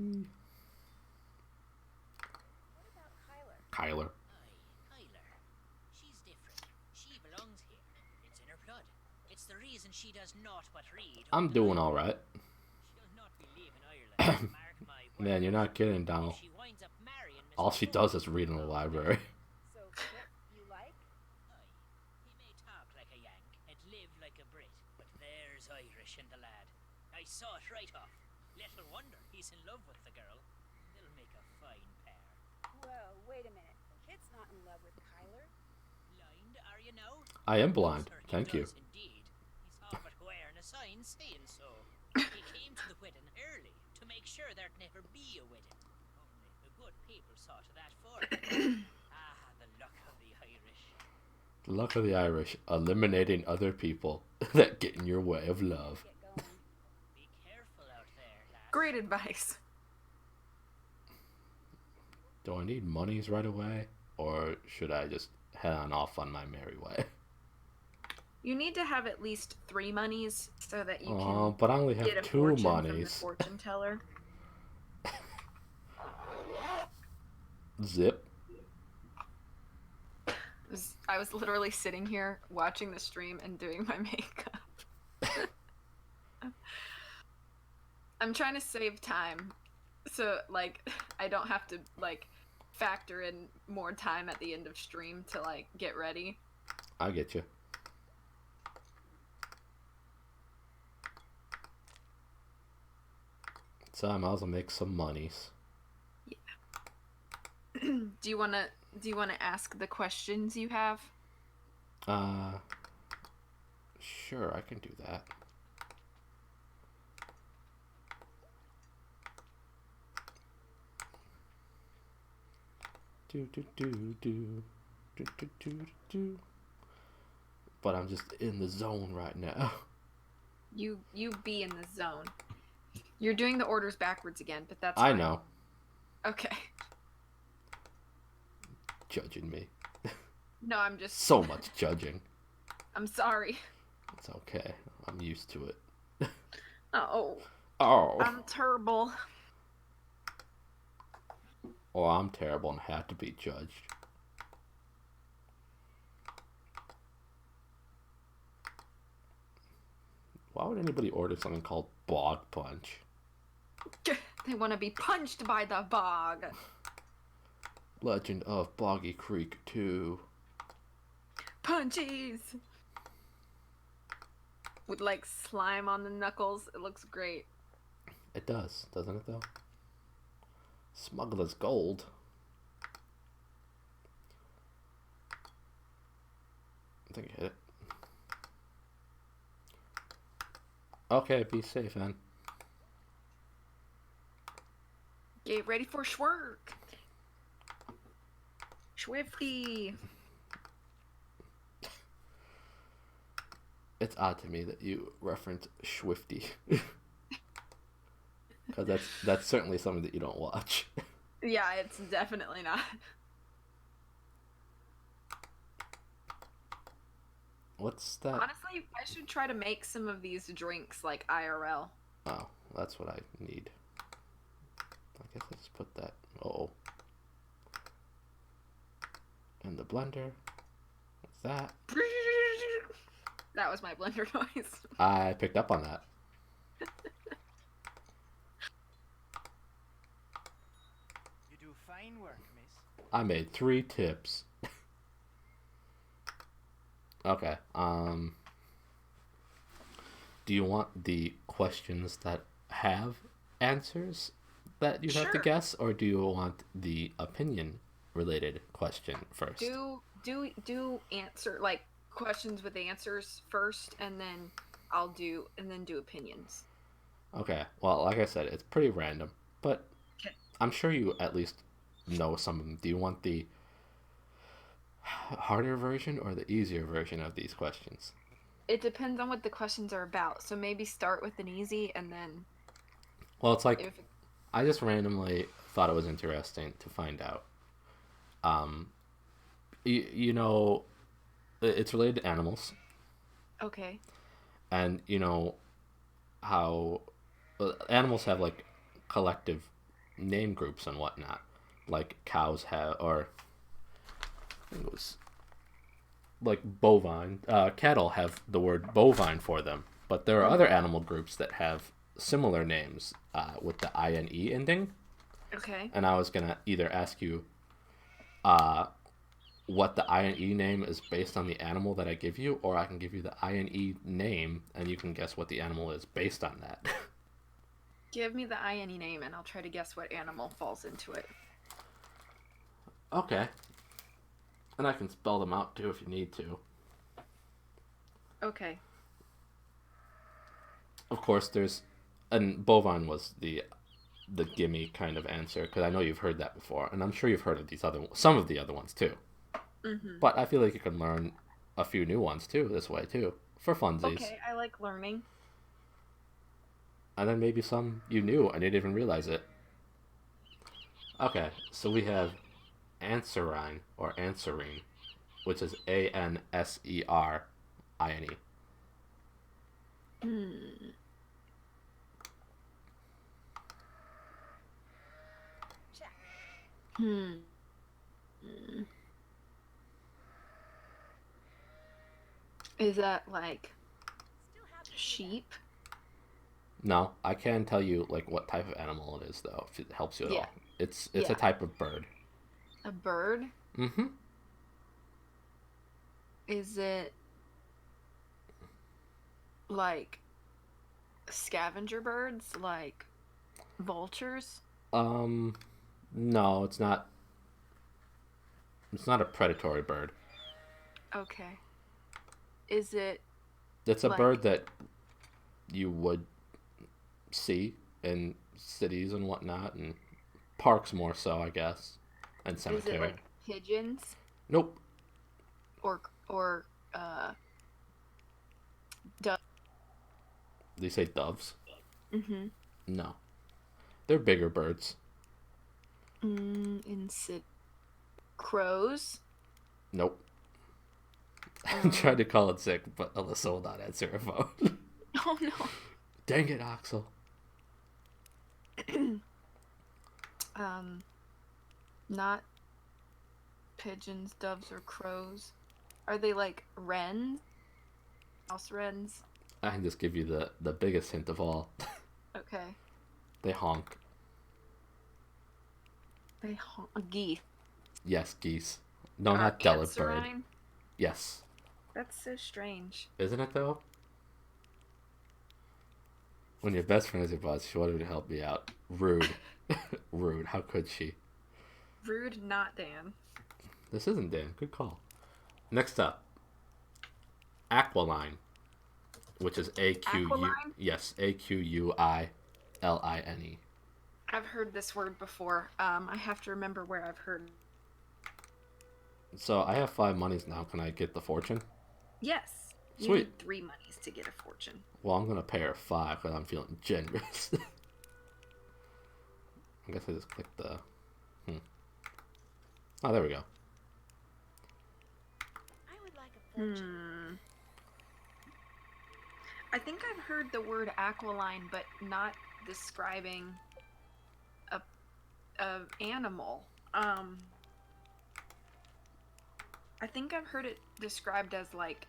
What about Kyler? Kyler. Kyler. She's different. She belongs here. It's in her blood. It's the reason she does not but read. I'm doing alright. She'll not be leaving Ireland. Mark my words. Man, you're not kidding, Donald. If she winds up marrying Mr. All she does is read in the library. So, Kit, you like? Aye. He may talk like a Yank and live like a Brit, but there's Irish in the lad. I saw it right off. Little wonder he's in love with the girl. They'll make a fine pair. Well, wait a minute. Kit's not in love with Kyler. Blind, are you now? I am blind. Sir, he Thank you. does Indeed. He's all but wearing a sign saying so. He came to the wedding early to make sure there'd never be a wedding. Only the good people saw to that for him. Ah, the luck of the Irish. Luck of the Irish, eliminating other people that get in your way of love. Get going. Be careful out there, lass. Great advice. Do I need monies right away? Or should I just head on off on my merry way? You need to have at least 3 monies so that you Oh, can but I only have get a 2 fortune from the monies. fortune teller. Zip. I was literally sitting here watching the stream and doing my makeup. I'm trying to save time, so like I don't have to like factor in more time at the end of stream to like get ready. I get you. So I might as well make some monies. Do you wanna ask the questions you have? Sure, I can do that. Do. But I'm just in the zone right now. You be in the zone. You're doing the orders backwards again, but that's I fine. know. Okay. Judging me. No, I'm just So much judging. I'm sorry. It's okay. I'm used to it. Oh, Oh. I'm terrible. Oh, I'm terrible and had to be judged. Why would anybody order something called Bog Punch? They want to be punched by the bog. Legend of Boggy Creek 2. Punchies! With like slime on the knuckles. It looks great. It does, doesn't it though? Smuggler's Gold. I think I hit it. Okay, be safe, man. Get ready for Schwerk. Swifty. It's odd to me that you reference Swifty. Because that's certainly something that you don't watch. Yeah, it's definitely not. What's that? Honestly, I should try to make some of these drinks like IRL. Oh, that's what I need. I guess I just put that. Oh. In the blender. What's that? That was my blender noise. I picked up on that. You do fine work, miss. I made 3 tips. Okay. Do you want the questions that have answers that you have to Sure. guess, or do you want the opinion related question first? Do answer like questions with answers first, and then do opinions. Okay. Well, like I said, it's pretty random, but Okay. I'm sure you at least know some of them. Do you want the harder version or the easier version of these questions? It depends on what the questions are about. So maybe start with an easy, and then Well, it's like if I just randomly thought it was interesting to find out. Um, you know, it's related to animals, okay. and you know how animals have like collective name groups and whatnot. Like cows have, or I think it was like bovine. Cattle have the word bovine for them, but there are other animal groups that have similar names with the ine ending. Okay. And I was gonna either ask you what the ine name is based on the animal that I give you, or I can give you the ine name and you can guess what the animal is based on that. Give me the INE name, and I'll try to guess what animal falls into it. Okay. And I can spell them out too if you need to. Okay. Of course, and bovine was the gimme kind of answer because I know you've heard that before, and I'm sure you've heard of some of the other ones too. Mm-hmm. But I feel like you can learn a few new ones too this way too for funsies. Okay, I like learning. And then maybe some you knew and you didn't even realize it. Okay, so we have anserine or anserine, which is ANSERINE. Hmm. Check. Hmm. Is that like Still have to do that. sheep? No, I can tell you like what type of animal it is though, if it helps you at Yeah. all. It's Yeah. a type of bird. A bird? Mm-hmm. Is it like scavenger birds, like vultures? No, it's not. It's not a predatory bird. Okay. Is it It's a like bird that you would see in cities and whatnot, and parks more so, I guess, and is cemetery. it like pigeons Nope. or dove? Did you say doves? Mm-hmm. No. They're bigger birds. Crows? Nope. I tried to call it sick, but Alyssa will not answer her phone. Oh no. Dang it, Axel. Not pigeons, doves, or crows. Are they like wrens? House wrens? I can just give you the biggest hint of all. Okay. They honk. They honk. Geese. Yes, geese. No, Or not Delibird. anserine? Yes. That's so strange. Isn't it, though? When your best friend is your boss, she wanted to help me out. Rude. Rude. How could she? Rude, not Dan. This isn't Dan. Good call. Next up. Aquiline. Which is A-Q-U... Aquiline? Yes, A-Q-U-I-L-I-N-E. I've heard this word before. I have to remember where I've heard. So I have 5 monies now. Can I get the fortune? Yes. You Sweet. need 3 monies to get a fortune. Well, I'm gonna pay her 5 because I'm feeling generous. I guess I just clicked the. Oh, there we go. I would like a fortune. I think I've heard the word aquiline, but not describing a animal. I think I've heard it described as like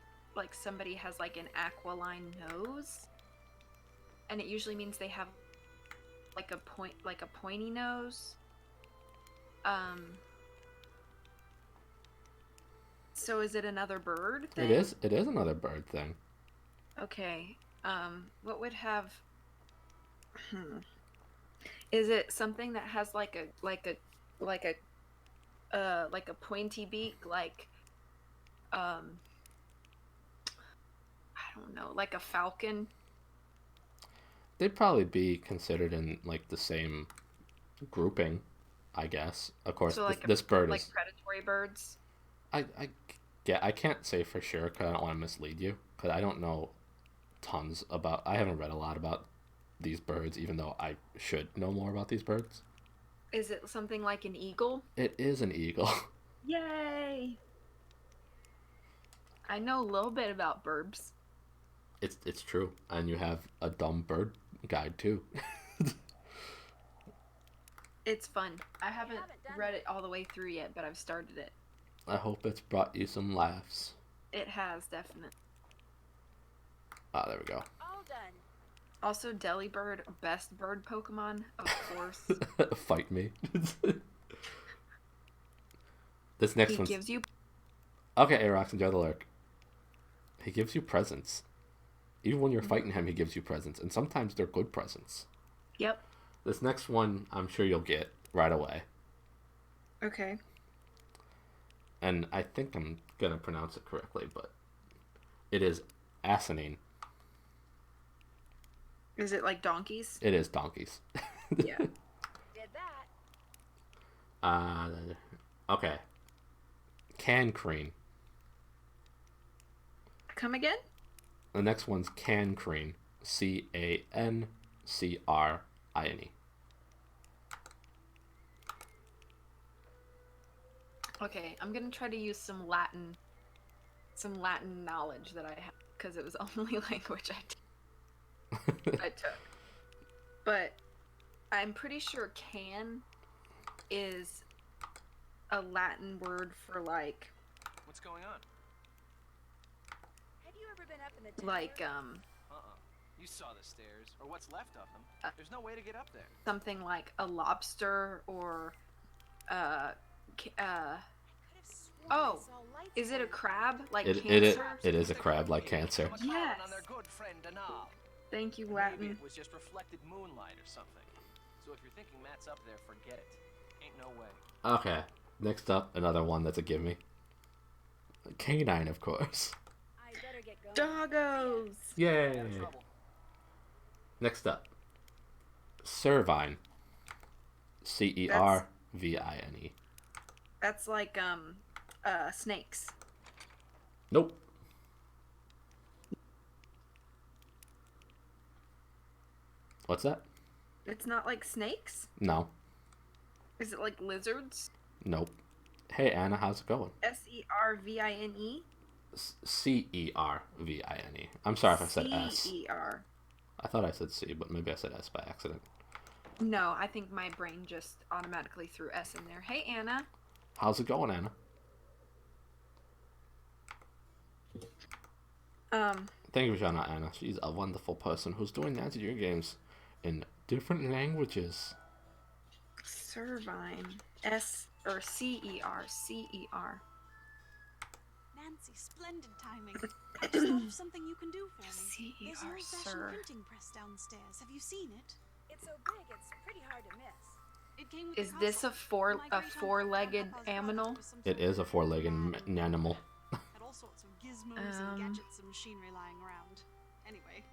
somebody has like an aquiline nose, and it usually means they have like a pointy nose. So is it another bird thing? It is another bird thing. Okay. What would have? Is it something that has like a pointy beak, like I don't know, like a falcon? They'd probably be considered in like the same grouping, I guess. Of course, So like this bird like is. predatory birds. I can't say for sure because I don't want to mislead you because I don't know tons about. I haven't read a lot about these birds, even though I should know more about these birds. Is it something like an eagle? It is an eagle. Yay! I know a little bit about birds. It's true, and you have a dumb bird guide too. It's fun. I haven't haven't done read it all the way through yet, but I've started it. I hope it's brought you some laughs. It has, definitely. Ah, there we go. All done. Also, Delibird, best bird Pokemon, of course. Fight me. This next He one. gives you. Okay, Arox, enjoy the lurk. He gives you presents. Even when you're fighting him, he gives you presents, and sometimes they're good presents. Yep. This next one, I'm sure you'll get right away. Okay. And I think I'm gonna pronounce it correctly, but it is asinine. Is it like donkeys? It is donkeys. Yeah. Did that. Okay. Cancrene. Come again? The next one's Cancrene. Cancrine. Okay, I'm gonna try to use some Latin knowledge that I have, because it was the only language I took. But I'm pretty sure can is a Latin word for like What's going on? Have you ever been up in the tower? like You saw the stairs, or what's left of them. There's no way to get up there. something like a lobster or Could have sworn oh, I saw lights is it a going. crab like It cancer? is a crab like cancer. Yes. On their good friend Anal. Thank you, Maybe Latin. it was just reflected moonlight or something. So if you're thinking Matt's up there, forget it. Ain't no way. Okay. Next up, another one that's a gimme. Canine, of course. I better get going. Doggos. Yay. Out of trouble. Next up, Cervine. Cervine. That's like snakes. Nope. What's that? It's not like snakes? No. Is it like lizards? Nope. Hey, Anna, how's it going? Servine? Cervine. I'm sorry if I said S. C-E-R. I thought I said C, but maybe I said S by accident. No, I think my brain just automatically threw S in there. Hey, Anna. How's it going, Anna? Thank you for shouting out Anna. She's a wonderful person who's doing Nancy Dream games in different languages. Servine. S or C-E-R. C-E-R. Nancy, splendid timing. I just thought of something you can do for me. There's an C-E-R, old-fashioned sir. printing press downstairs. Have you seen it? It's so big, it's pretty hard to miss. It came with Is the this a castle. My great-uncle four-legged Grandpapa's animal? brother was some It sort is a of four-legged man and animal. had all sorts of gizmos and gadgets and machinery lying around. Anyway,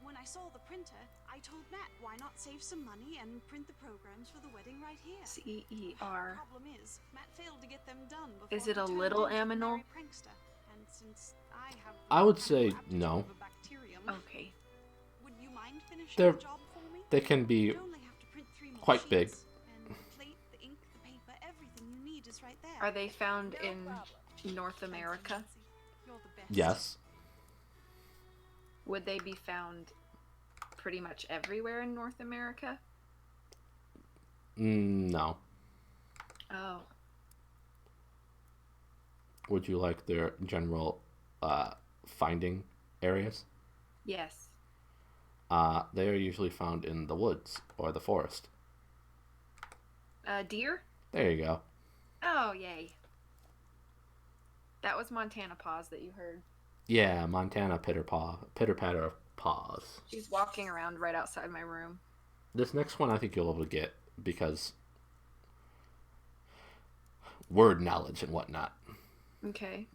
when I saw the printer, I told Matt why not save some money and print the programs for the wedding right here. C-E-R. Problem is, Matt failed to get them done before Is it he a turned little into a aminal? merry prankster and since I have I would kind of say aptitude no. of a bacterium. Okay. Would you mind finishing They're- the job for me? They can be You'd only have to print 3 more quite big. sheets, and the plate, the ink, the paper, everything you need is right there. Are they found No in problem. North Thank you, America? Nancy. You're the best. Yes. Would they be found pretty much everywhere in North America? No. Oh. Would you like their general finding areas? Yes. They are usually found in the woods or the forest. Deer? There you go. Oh, yay. That was Montana Paws that you heard. Yeah, Montana pitter patter paws. She's walking around right outside my room. This next one I think you'll be able to get because word knowledge and whatnot. Okay.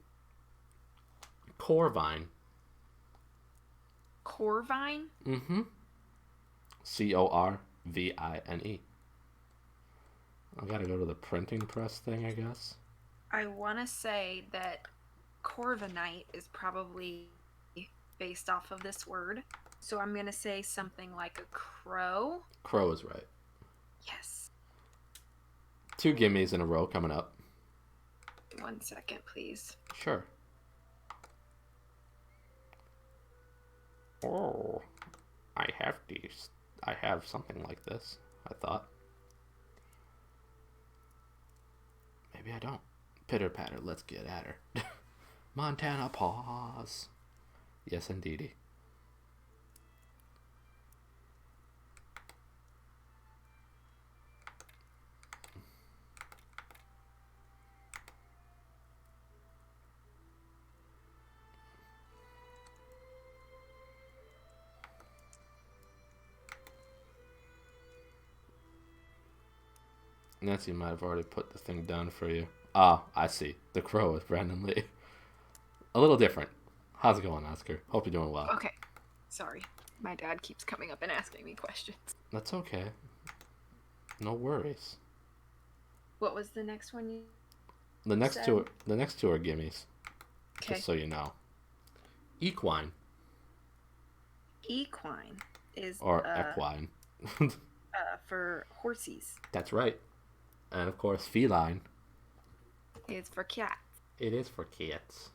Corvine. Corvine? Mm-hmm. Corvine. I gotta go to the printing press thing, I guess. I want to say that Corvinite is probably based off of this word. So I'm going to say something like a crow. Crow is right. Yes. 2 gimmies in a row coming up. 1 second, please. Sure. Oh, I have these. I have something like this, I thought. Maybe I don't. Pitter patter, let's get at her. Montana Paws. Yes, indeedy. Nancy might have already put the thing down for you. Ah, I see. The crow is Brandon Lee. A little different. How's it going, Oscar? Hope you're doing well. Okay. Sorry. My dad keeps coming up and asking me questions. That's okay. No worries. What was the next one you The next said? two are gimmies. Okay. Just so you know. Equine Equine is or equine. for horsies. That's right. And of course, feline. It's for cat. It is for cats.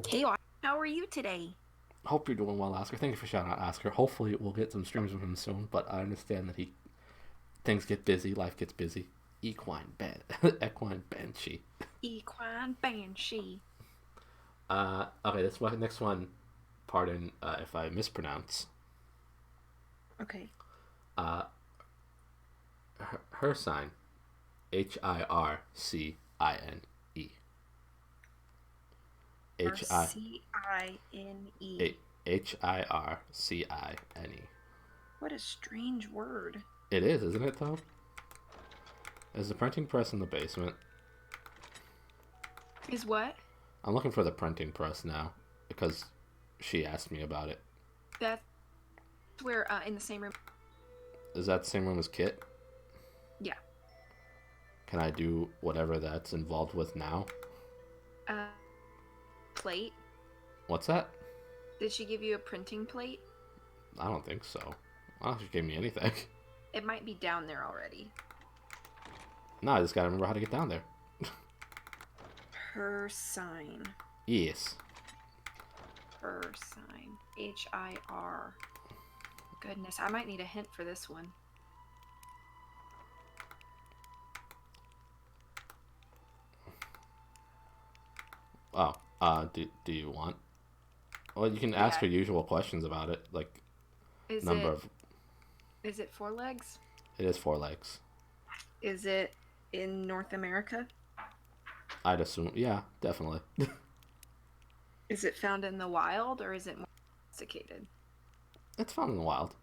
Hey, how are you today? Hope you're doing well, Oscar. Thank you for shouting out Oscar. Hopefully we'll get some streams from him soon, but I understand that things get busy, life gets busy. Equine banshee. Equine banshee. Okay, this one, next one, pardon if I mispronounce. Okay. Her sign, Hircine. Hircine. Hircine. What a strange word. It is, isn't it, though? Is the printing press in the basement? Is what? I'm looking for the printing press now because she asked me about it. That's where, in the same room. Is that the same room as Kit? Yeah. Can I do whatever that's involved with now? Plate. What's that? Did she give you a printing plate? I don't think so. I don't think she gave me anything. It might be down there already. No, I just gotta remember how to get down there. Hircine. Yes. Hircine. H-I-R. Goodness, I might need a hint for this one. Oh, do you want? Well, you can ask her usual questions about it, like Is Is it 4 legs? It is 4 legs. Is it in North America? I'd assume, yeah, definitely. Is it found in the wild or is it more domesticated? It's found in the wild.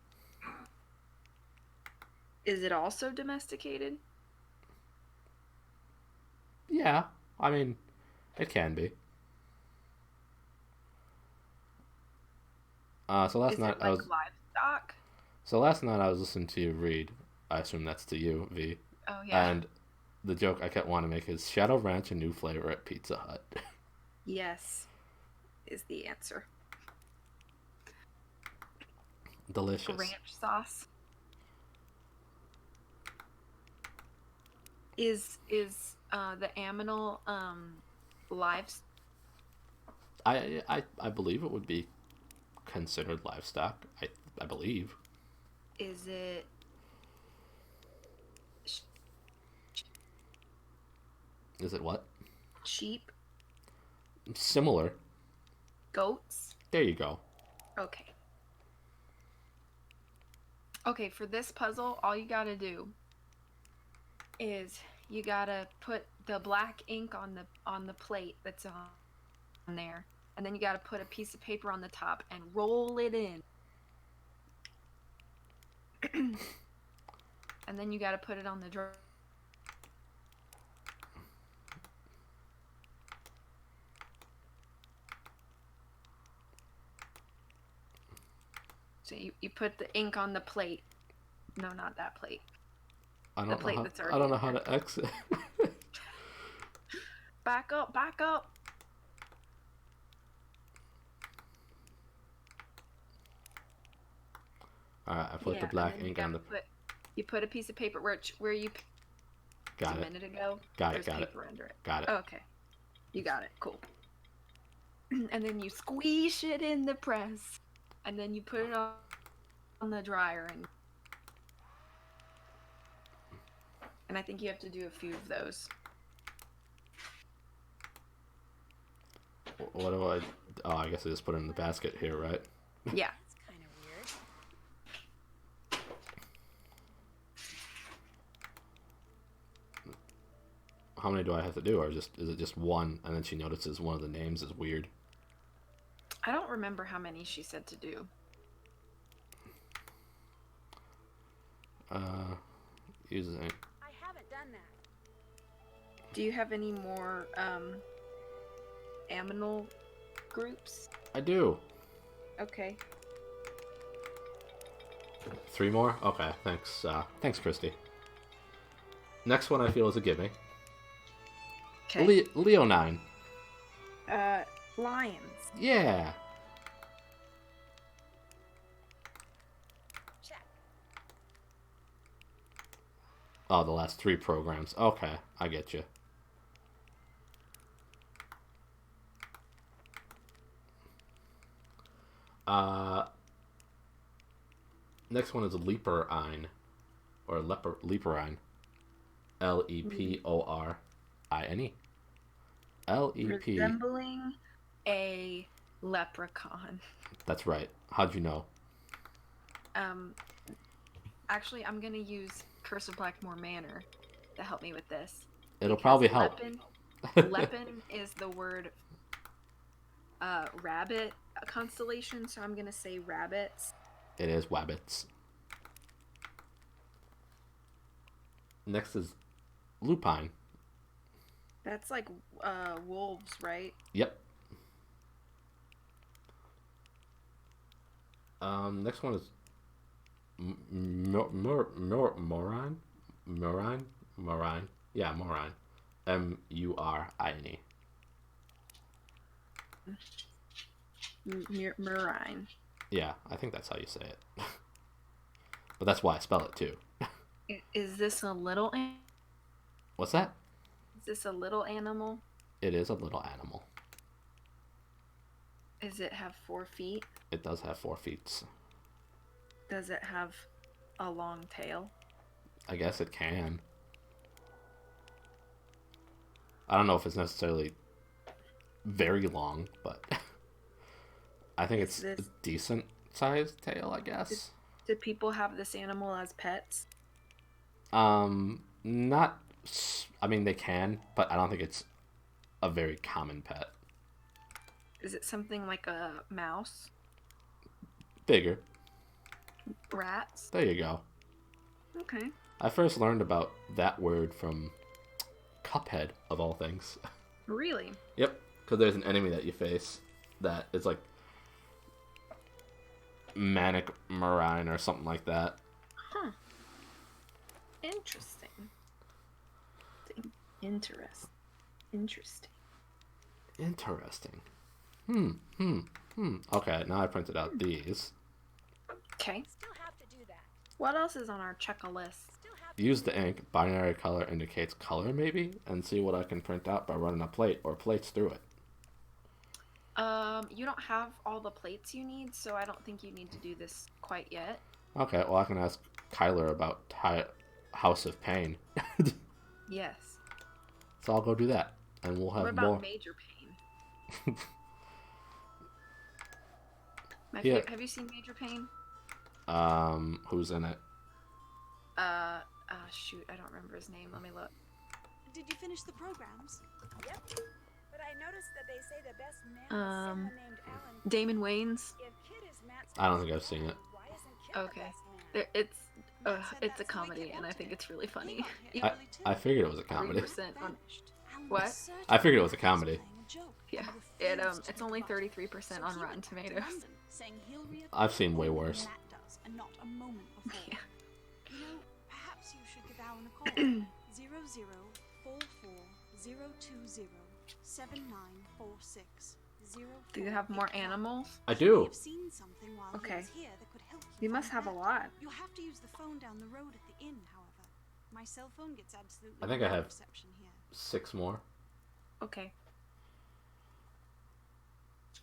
Is it also domesticated? Yeah, I mean, it can be. So last Is night it like livestock? So last night I was listening to you read. I assume that's to you, V. Oh yeah. And the joke I kept wanting to make is Shadow Ranch a new flavor at Pizza Hut? Yes, is the answer. Delicious. Ranch sauce is the aminal live. I believe it would be considered livestock. I believe. Is it Is it what? sheep, Similar. goats? There you go. Okay. Okay, for this puzzle, all you gotta do is you gotta put the black ink on the plate that's on there, and then you gotta put a piece of paper on the top and roll it in. And then you gotta put it on the dryer. So you put the ink on the plate. No, not that plate. I The don't plate know that's how, already I don't know in how there. to exit. Back up, back up. Alright, I put the Yeah, black and then ink on the. you put a piece of paper where you Got a it. minute ago. Got it. There's Got it. paper under it. Got it. Okay, you got it. Cool. And then you squeeze it in the press, and then you put it on the dryer, and I think you have to do a few of those. What do I? Oh, I guess I just put it in the basket here, right? Yeah. That's kind of weird. How many do I have to do, or is it just one? And then she notices one of the names is weird. I don't remember how many she said to do. Uses ink. I haven't done that. Do you have any more aminal groups? I do. Okay. 3 more. Okay, thanks. Thanks, Christy. Next one I feel is a gimme. Okay. Leonine. Lions. Yeah. Check. Oh, the last 3 programs. Okay, I get you. Next one is Leaperine, or Leaperine. Leporine. Lep. Resembling a leprechaun. That's right. How'd you know? Actually, I'm gonna use Curse of Blackmore Manor to help me with this. It'll Because probably help. Lepin is the word rabbit constellation, so I'm gonna say rabbits. It is wabbits. Next is lupine. That's like wolves, right? Yep. Next one is Morine. Yeah, Morine. Murine. Murine. Yeah, I think that's how you say it. But that's why I spell it too. Is this a little? What's that? Is this a little animal? It is a little animal. Does it have 4 feet? It does have 4 feet. Does it have a long tail? I guess it can. I don't know if it's necessarily very long, but I think it's a decent sized tail, I guess. Do people have this animal as pets? Not. I mean, they can, but I don't think it's a very common pet. Is it something like a mouse? Bigger. Rats? There you go. Okay. I first learned about that word from Cuphead, of all things. Really? Yep, because there's an enemy that you face that is like Manic Marine or something like that. Huh. Interesting. Interesting. Interesting. Okay, now I printed out these. Okay. Still have to do that. What else is on our checklist? Still have to Use the ink. Binary color indicates color, maybe, and see what I can print out by running a plate or plates through it. You don't have all the plates you need, so I don't think you need to do this quite yet. Okay, well I can ask Kyler about House of Pain. Yes. So I'll go do that, and we'll have What about more. Major Pain? Yeah. Have you seen Major Pain? Who's in it? Shoot, I don't remember his name. Let me look. Did you finish the programs? Yep. But I noticed that they say the best man is someone named Alan. Damon Wayans. If Kid is Matt's I don't best think I've seen man, it. why isn't Kid the Okay. best man? It's a comedy, and I think it's really funny. I figured it was a comedy. 3% on. Alan What? was certain I figured it was a that he comedy. playing a joke Yeah, and it refused to it's only give up. 33% So on he Rotten went back to Tomatoes. London, saying he'll reappear I've seen way only when worse. Matt does, and not a moment before. Yeah. You know, perhaps you should give Alan a call. 0044-020-7946. Do you have more animals? I He may do. have seen something while he Okay. was here that could help You must find have a Matt. lot. You'll have to use the phone down the road at the inn, however. My cell phone gets absolutely I think I no have- reception here. 6 more. Okay.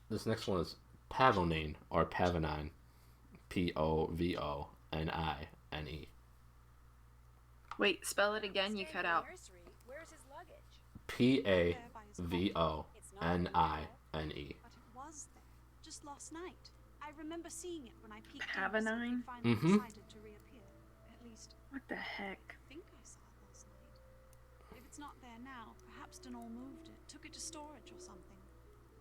This next one is Pavonine or Pavonine. Povonine. Wait, spell it again. You Staying cut in the out. nursery. Where's his luggage? There by his closet. Povonine. It's not in the mail. But it was there, just last night. I remember seeing it when I peeked in to see if Pavonine? it finally Mhm. decided to reappear. At least, What the heck? I think I saw it last night. If it's not there now, perhaps Denol moved it, took it to storage or something.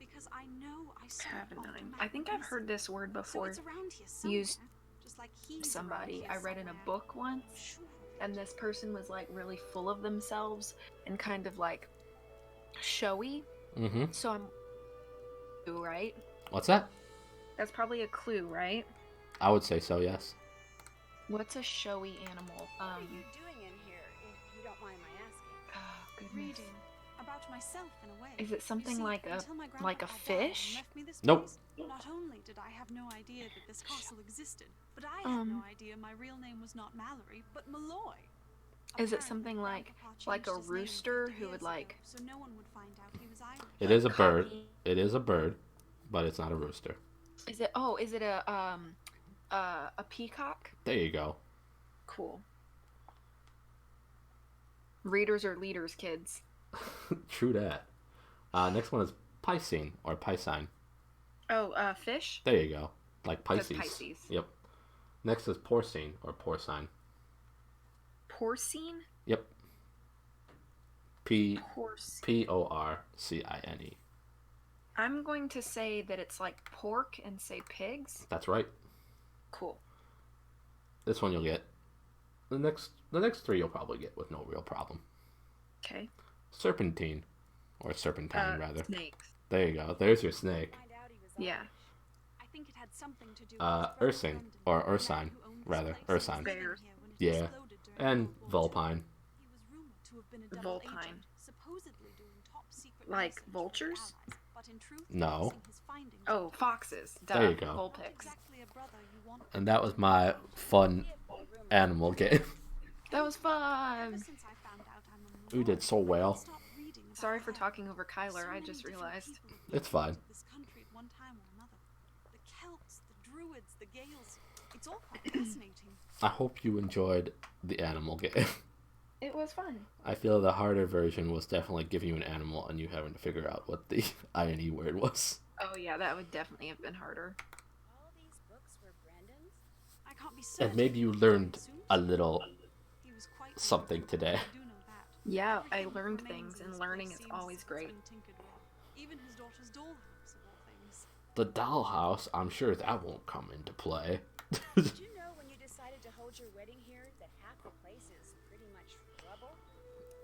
Because I know I saw it after Pavonine. Matt I think I've released heard it. this word So before. it's around here somewhere, Used just like he's somebody around I here read in a somewhere. book once, I'm sure of it. and this person was like really full of themselves and kind of like showy. Mm-hmm. So I'm right. What's that? That's probably a clue, right? I would say so, yes. What's a showy animal? What are you doing in here, if you don't mind my asking? Oh, goodness. Reading about myself in a way. Is it something You see, like a until my like a grandpa died and fish? left me this Nope. place, not only did I have no idea that this castle existed, but I had no idea my real name was not Mallory, but Malloy. Is it Apparently, something like Grandpapa like a changed his name rooster 50 who would years like ago, so no one would find out he was Irish. It is a bird. copy- It is a bird, but it's not a rooster. Is it a peacock? There you go. Cool. Readers are leaders, kids. True that. Next one is Piscine or Piscine. Oh, fish? There you go. Like That's Pisces. Pisces. Yep. Next is Porcine or Porcine. Porcine? Yep. Porcine. Porcine. I'm going to say that it's like pork and say pigs. That's right. Cool. This one you'll get. The next 3 you'll probably get with no real problem. Okay. Serpentine. Or Serpentine, rather. Snakes. There you go. There's your snake. Find out he was Yeah. Irish. I think it had something to do with his brother Ursine, Brendan, or the man Ursine, who owned this rather, place and was Ursine. living Bears. here when it Yeah. exploded during And World War II. Vulpine. He was rumored to have been a double Vulpine. agent, supposedly doing top secret Like research for the vultures? Allies, but in truth, No. releasing his findings Oh, to foxes. Duh. There you go. not Vulpix. exactly a brother you want. And that was my fun animal game. That was fun. Ever since I found out I'm a We did so well. stopped reading about Sorry for how talking over so Kyler. I many just different realized. people have been It's fine. to This country at one time or another. The Celts, the Druids, the Gales. It's all quite fascinating. I hope you enjoyed the animal game. It was fun. I feel the harder version was definitely giving you an animal and you having to figure out what the INE word was. Oh yeah, that would definitely have been harder. All these books were Brandon's? I can't be certain. And maybe you learned a little He was quite something young, today. I do know that. Yeah, I Everything learned remains things, in and this learning place is seems always as if it's great. been tinkered with. Even his daughter's dollhouse, of all things. The dollhouse, I'm sure that won't come into play. Did you know when you decided to hold your wedding here that half the place is pretty much rubble?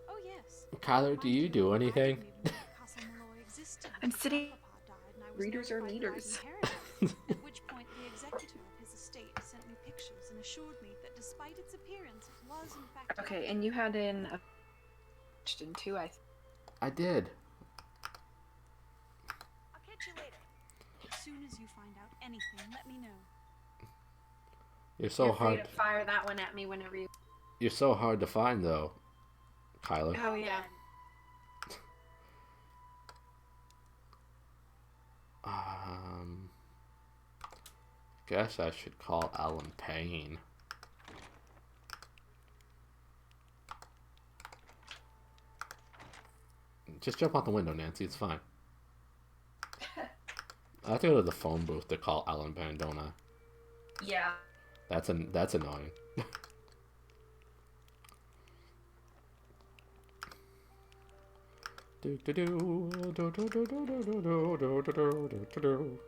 Oh yes. Kyler, do you do anything? I'm sitting- Readers are leaders. At which point the executor of his estate sent me pictures and assured me that despite its appearance, it was in fact. Okay, and you had in a, 3% on Rotten Tomatoes. Rotten Tomatoes. It was rumored to have been a double agent. So many different people have been to this country at one time or another. The Celts, the Druids, the Gales. It's all quite fascinating. Okay, and you had in a in two, I did. I'll catch you later. As soon as you find out anything, let me know. You're so Feel free hard. to fire that one at me whenever you. You're so hard to find, though, Kyler. Oh yeah. Um, guess I should call Alan Payne. Just jump out the window, Nancy. It's fine. I have to go to the phone booth to call Alan Payne, don't I? Yeah. That's annoying. Do do do do do do do do do do do do do do.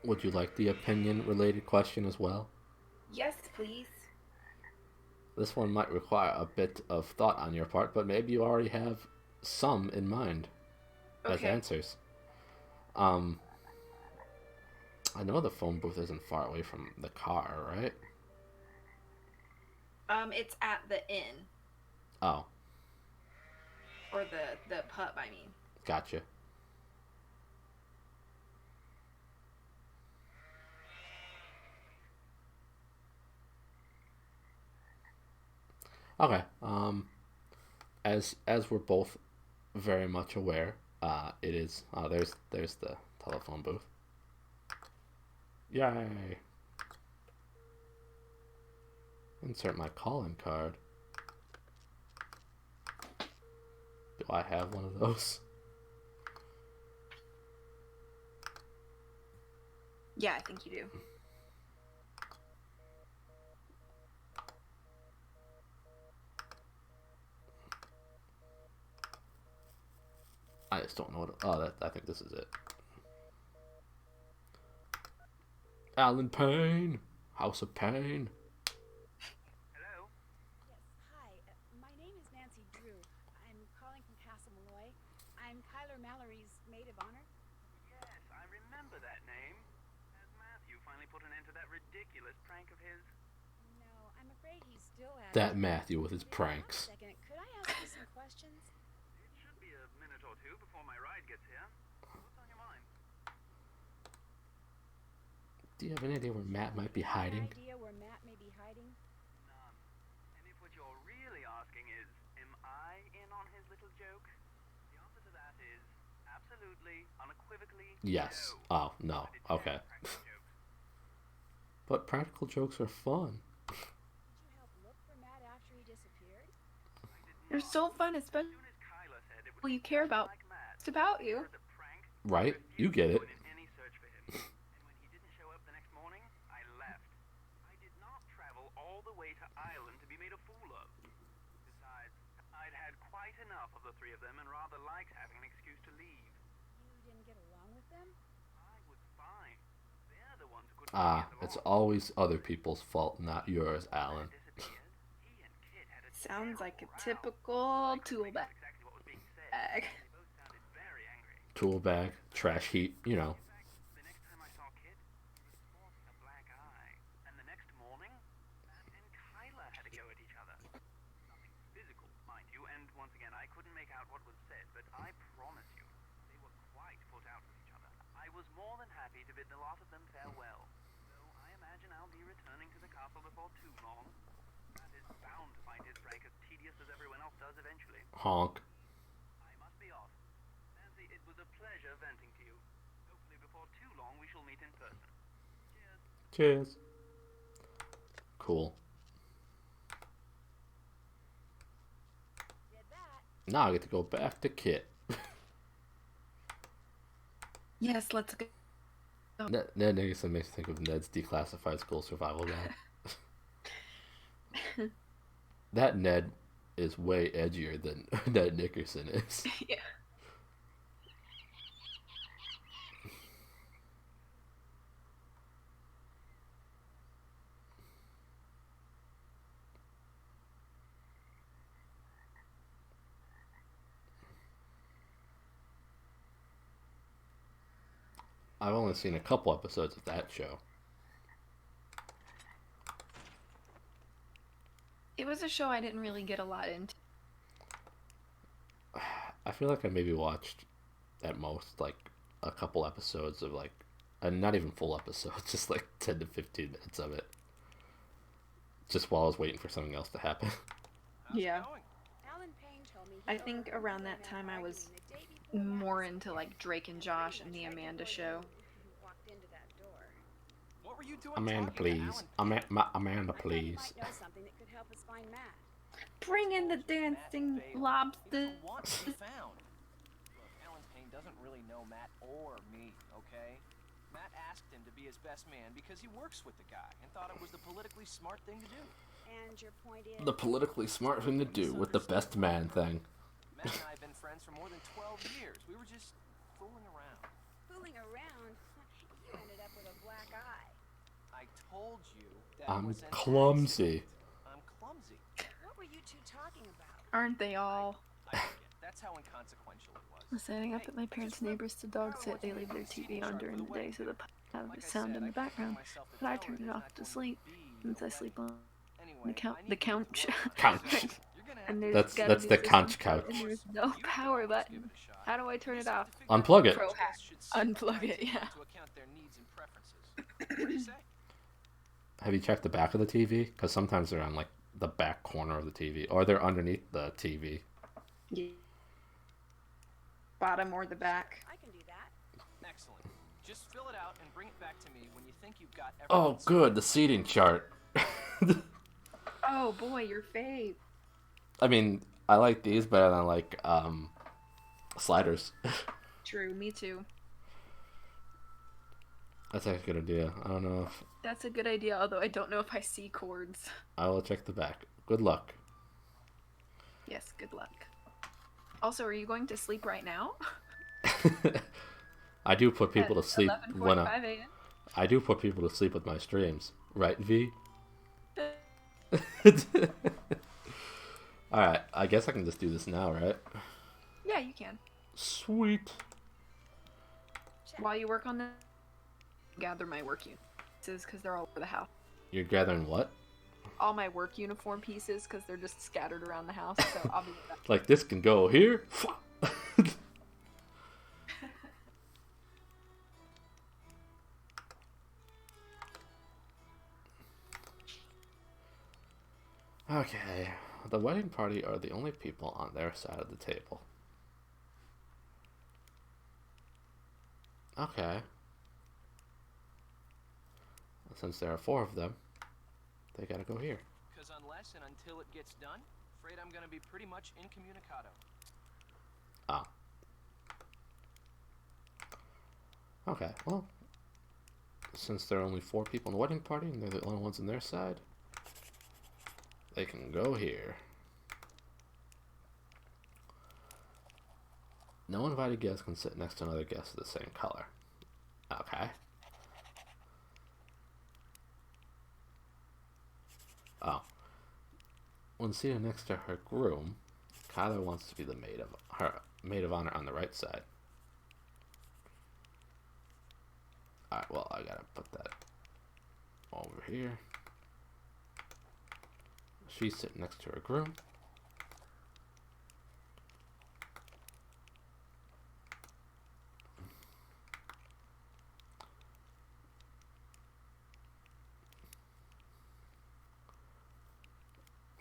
Would you like the opinion-related question as well? Yes, please. This one might require a bit of thought on your part, but maybe you already have some in mind as Okay. answers. I know the phone booth isn't far away from the car, right? It's at the inn Oh, or the pub. I mean. gotcha. Okay. As we're both very much aware, it is. There's the telephone booth. Yay! Insert my calling card. Do I have one of those? Yeah, I think you do. I just don't know what. Oh, I think this is it. Alan Payne, House of Pain. Hello? Yes, hi. My name is Nancy Drew. I'm calling from Castle Malloy. I'm Kyler Mallory's maid of honor. Yes, I remember that name. Has Matthew finally put an end to that ridiculous prank of his? No, I'm afraid he's still at That it. Matthew with his Now, pranks. One second. Could I ask you some questions? It should be a minute or two before my ride gets here. What's on your mind? Do you have any idea where Matt might be hiding? Any idea where Matt may be hiding? None. And if what you're really asking is, am I in on his little joke? The answer to that is absolutely, unequivocally, Yes. no. Oh, no. I detest Okay. practical jokes. But practical jokes are fun. Did you help look for Matt after he disappeared? I did They're not. so fun, As especially soon as Kyla said it people was you care about. like Matt, It's about I you. heard the prank, Right? I You get it. refused to join in any search for him. And when he didn't show up the next morning, I left. I did not travel all the way to Ireland to be made a fool of. Besides, I'd had quite enough of the three of them and rather liked having an excuse to leave. You didn't get along with them? I was fine. They're the ones who couldn't get It's along. always other people's fault, not yours, Alan. Disappeared. He and Kit had a Sounds like a terrible row. typical I couldn't tool make out bag. exactly what was being said. They both sounded very angry. Tool bag, trash heap, you know. In fact, the next time I saw Kit, he was sporting a black eye. And the next morning, Matt and Kyla had to go at each other. Nothing physical, mind you, and once again, I couldn't make out what was said, but I promise you, they were quite put out with each other. I was more than happy to bid the lot of them farewell. Though I imagine I'll be returning to the castle before too long. Matt is bound to find his prank as tedious as everyone else does eventually. Honk. I must be off. Nancy, it was a pleasure venting to you. Hopefully before too long we shall meet in person. Cheers. Cheers. Cool. Did that? Now I get to go back to Kit. Yes, let's go. Ned Nicholson makes me think of Ned's declassified school survival guide. That Ned is way edgier than Ned Nickerson is. Yeah. I've only seen a couple episodes of that show. It was a show I didn't really get a lot into. I feel like I maybe watched at most like a couple episodes of like, and not even full episodes, just like 10 to 15 minutes of it. Just while I was waiting for something else to happen. Yeah. Alan Payne told me I think around that time I was more into like Drake and Josh and the Amanda Show. Walked into that door. What were you doing Amanda, talking to please. Alan Payne? Amanda, I thought please. you might know something that could help us find Matt. Bring in the dancing He lobster. doesn't want to be found. Look, Alan Payne doesn't really know Matt or me, okay? Matt asked him to be his best man because he works with the guy and thought it was the politically smart thing to do. And your point is... The politically smart thing to do with the best man thing. Matt and I have been friends for more than 12 years. We were just fooling around. Fooling around? You ended up with a black eye. I told you that I'm was an clumsy. accident. I'm clumsy. What were you two talking about? Aren't they all? I get it. That's how inconsequential it was. Setting up at my parents' neighbors to dog sit. They leave their TV on during the day so the have Like the I sound said, in I the couldn't background. bring myself to But I tell her turned it there's off not to going sleep be since a I sleep on Anyway, the couch. Couch. You're gonna have And to there's That's- gotta that's be the this conch one couch. And there's no You can power always button. give it a shot. How do I turn You it just have off? to figure out Unplug which it. Pro hack. guest should sit Unplug behind it, you yeah. To account their needs and preferences. What do you say? Have you checked the back of the TV? Because sometimes they're on like the back corner of the TV, or they're underneath the TV. Yeah. Bottom or the back. I can do that. Excellent. Just fill it out and bring it back to me when you think you've got Oh, everything good, the seating chart. Oh boy, your fave. I mean, I like these better than like sliders. True, me too. That's actually a good idea. I don't know if That's a good idea, although I don't know if I see chords. I will check the back. Good luck. Yes, good luck. Also, are you going to sleep right now? I do put people to sleep when 11:45 a.m. I do put people to sleep with my streams, right, V? Alright, I guess I can just do this now, right? Yeah, you can. Sweet. While you work on this, gather my work pieces because they're all over the house. You're gathering what? All my work uniform pieces because they're just scattered around the house. So I'll be back. Like, this can go here? Okay, the wedding party are the only people on their side of the table. Okay. Since there are 4 of them, they gotta go here. Because unless and until it gets done, afraid I'm gonna be pretty much incommunicado. Ah. Okay, well, since there are only 4 people in the wedding party and they're the only ones on their side, they can go here. No invited guest can sit next to another guest of the same color. Okay. Oh. When seated next to her groom, Kyler wants to be the maid of honor on the right side. Alright, well, I gotta put that over here. She's sitting next to her groom.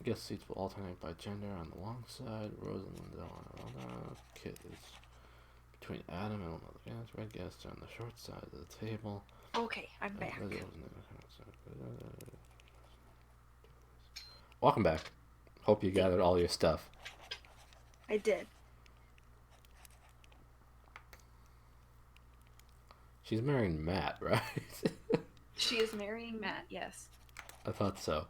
Guest seats will alternate by gender on the long side. Rose and Lindell on the other. Kit is between Adam and another guest. Red guests are on the short side of the table. Okay, I'm back. Welcome back. Hope you gathered all your stuff. I did. She's marrying Matt, right? She is marrying Matt, yes. I thought so.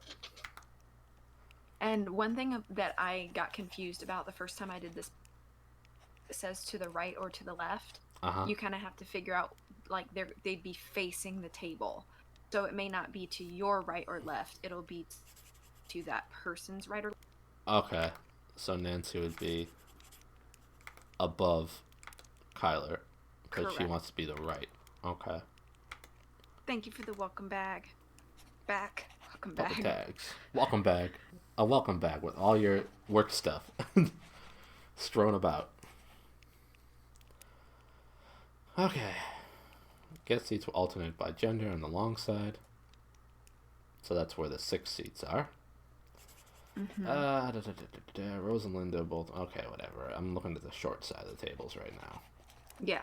And one thing that I got confused about the first time I did this, it says to the right or to the left. Uh-huh. You kind of have to figure out, like, they'd be facing the table. So it may not be to your right or left. It'll be to that person's right or left. Okay. So Nancy would be above Kyler because she Correct. wants to be the right. Okay. Thank you for the welcome bag. Welcome Puppet bag. tags. Welcome bag. A welcome bag with all your work stuff strewn about. Okay. Guest seats will alternate by gender on the long side. So that's where the 6 seats are. Rose and Linda both. Okay, whatever. I'm looking at the short side of the tables right now. Yeah.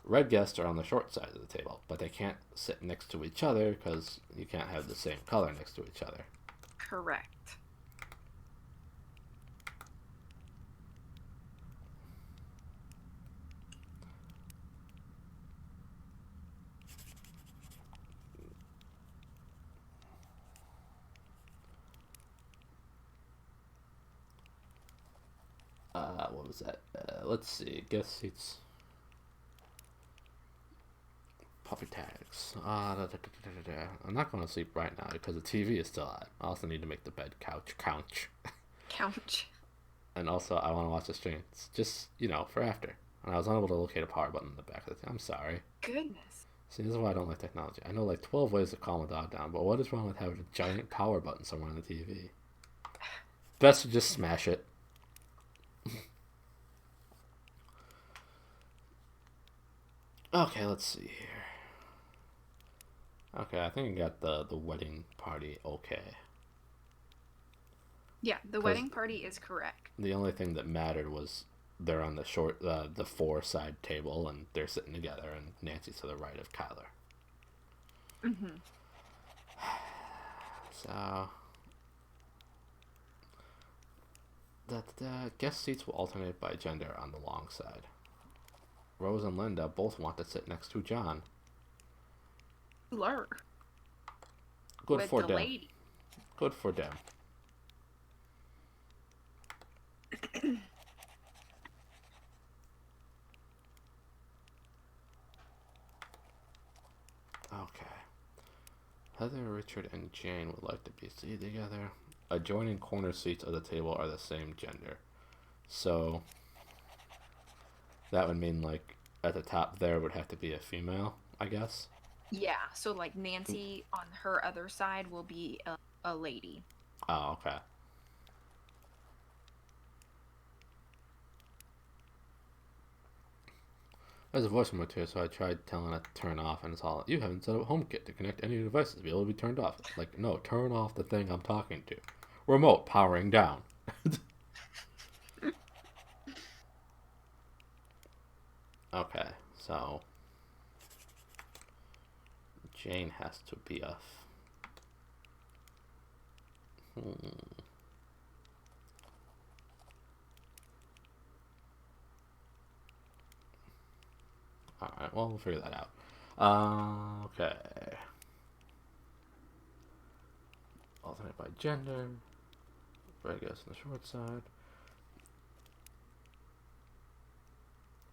Red guests are on the short side of the table, but they can't sit next to each other because you can't have the same color next to each other. Correct. What was that? Let's see. Guest seats. Puppy tags. I'm not going to sleep right now because the TV is still on. I also need to make the bed couch. And also, I want to watch the stream. It's just, for after. And I was unable to locate a power button in the back of the I'm sorry. Goodness. See, this is why I don't like technology. I know like 12 ways to calm a dog down, but what is wrong with having a giant power button somewhere on the TV? Best to just smash it. Okay, let's see here. Okay, I think I got the wedding party okay. Yeah, the wedding party is correct. The only thing that mattered was they're on the 4 side table and they're sitting together and Nancy's to the right of Kyler. Mm-hmm. So the guest seats will alternate by gender on the long side. Rose and Linda both want to sit next to John. Lure. Good With for the them. lady. Good for them. Okay. Heather, Richard, and Jane would like to be seated together. Adjoining corner seats of the table are the same gender. So that would mean like at the top there would have to be a female, I guess. Yeah, so like Nancy on her other side will be a lady. Oh, okay. There's a voice remote here, so I tried telling it to turn off, and it's all, you haven't set up HomeKit to connect any devices to be able to be turned off. Like, no, turn off the thing I'm talking to. Remote powering down. Okay, so Jane has to be a Alright, well, we'll figure that out. Okay. Alternate by gender. Red guest on the short side.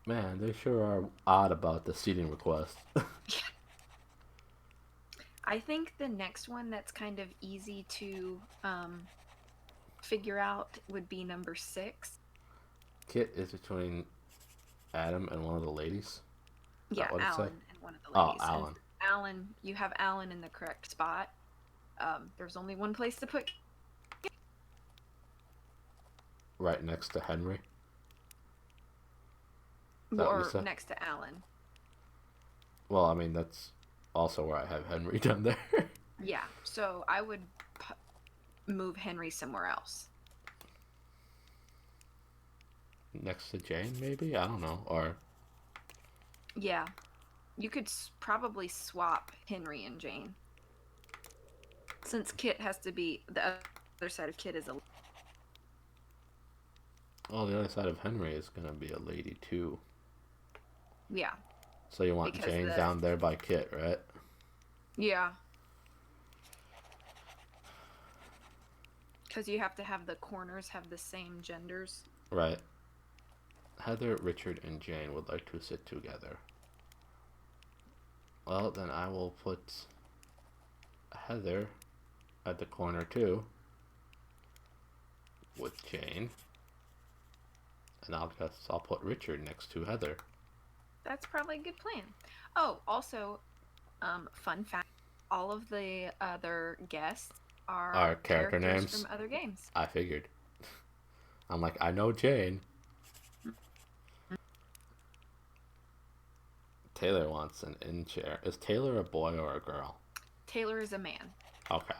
Man, they sure are odd about the seating request. I think the next one that's kind of easy to figure out would be number 6. Kit is between Adam and one of the ladies. Yeah, what it said? Alan and one of the ladies. Oh, Alan. Alan, you have Alan in the correct spot. There's only one place to put. Right next to Henry. Or next to Alan. Well, I mean, that's also where I have Henry down there. Yeah, so I would move Henry somewhere else. Next to Jane, maybe? I don't know. Or yeah, you could probably swap Henry and Jane, since Kit has to be the other side of Kit is a. Oh, the other side of Henry is gonna be a lady too. Yeah. So you want Jane down there by Kit, right? Yeah. Because you have to have the corners have the same genders. Right. Heather, Richard, and Jane would like to sit together. Well, then I will put Heather at the corner too, with Jane. And I'll put Richard next to Heather. That's probably a good plan. Oh, also, fun fact: all of the other guests Our are character characters names, from other games. I figured. I'm like, I know Jane. Taylor wants an in chair. Is Taylor a boy or a girl? Taylor is a man. Okay.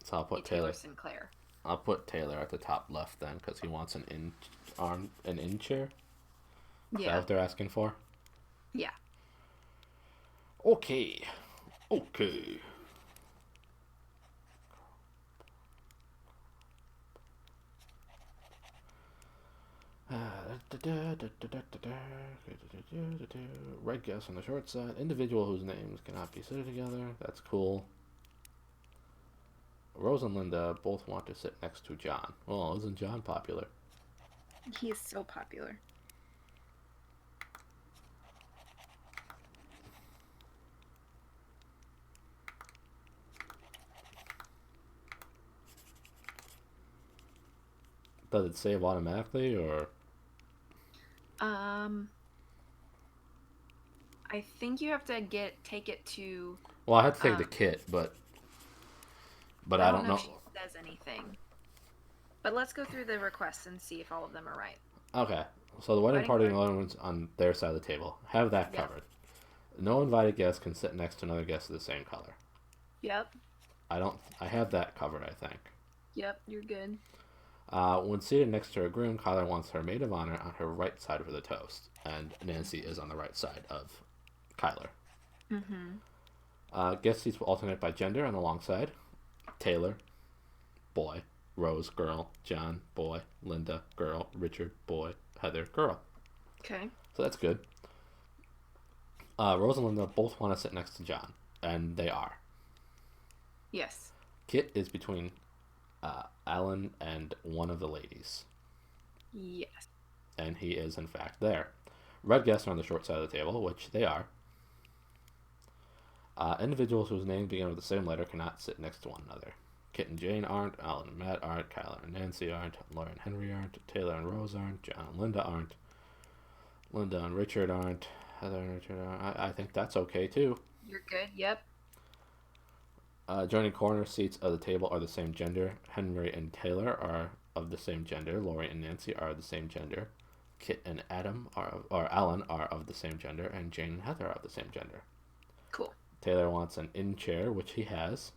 So I'll put Taylor Taylor. Sinclair. I'll put Taylor at the top left then, because he wants an in chair. Is that Yeah. what they're asking for? Yeah. Okay. Okay. Red guest on the short side. Individual whose names cannot be said together. That's cool. Rose and Linda both want to sit next to John. Well, isn't John popular? He is so popular. Does it save automatically or? I think you have to take it to. Well, I had to take the kit, but I don't know. If she says anything. But let's go through the requests and see if all of them are right. Okay, so the wedding party party. elements on their side of the table. Have that Yep. covered. No invited guest can sit next to another guest of the same color. Yep. I have that covered, I think. Yep, you're good. When seated next to her groom, Kyler wants her maid of honor on her right side for the toast, and Nancy is on the right side of Kyler. Mm-hmm. Guest seats will alternate by gender on the long side. Taylor, boy. Rose, girl. John, boy. Linda, girl. Richard, boy. Heather, girl. Okay. So that's good. Rose and Linda both want to sit next to John, and they are. Yes. Kit is between Alan and one of the ladies. Yes. And he is, in fact, there. Red guests are on the short side of the table, which they are. Individuals whose names begin with the same letter cannot sit next to one another. Kit and Jane aren't, Alan and Matt aren't, Kyler and Nancy aren't, Laura and Henry aren't, Taylor and Rose aren't, John and Linda aren't, Linda and Richard aren't, Heather and Richard aren't. I think that's okay, too. You're good. Yep. Joining corner seats of the table are the same gender. Henry and Taylor are of the same gender. Lori and Nancy are of the same gender. Kit and Alan are of the same gender, and Jane and Heather are of the same gender. Cool. Taylor wants an in chair, which he has,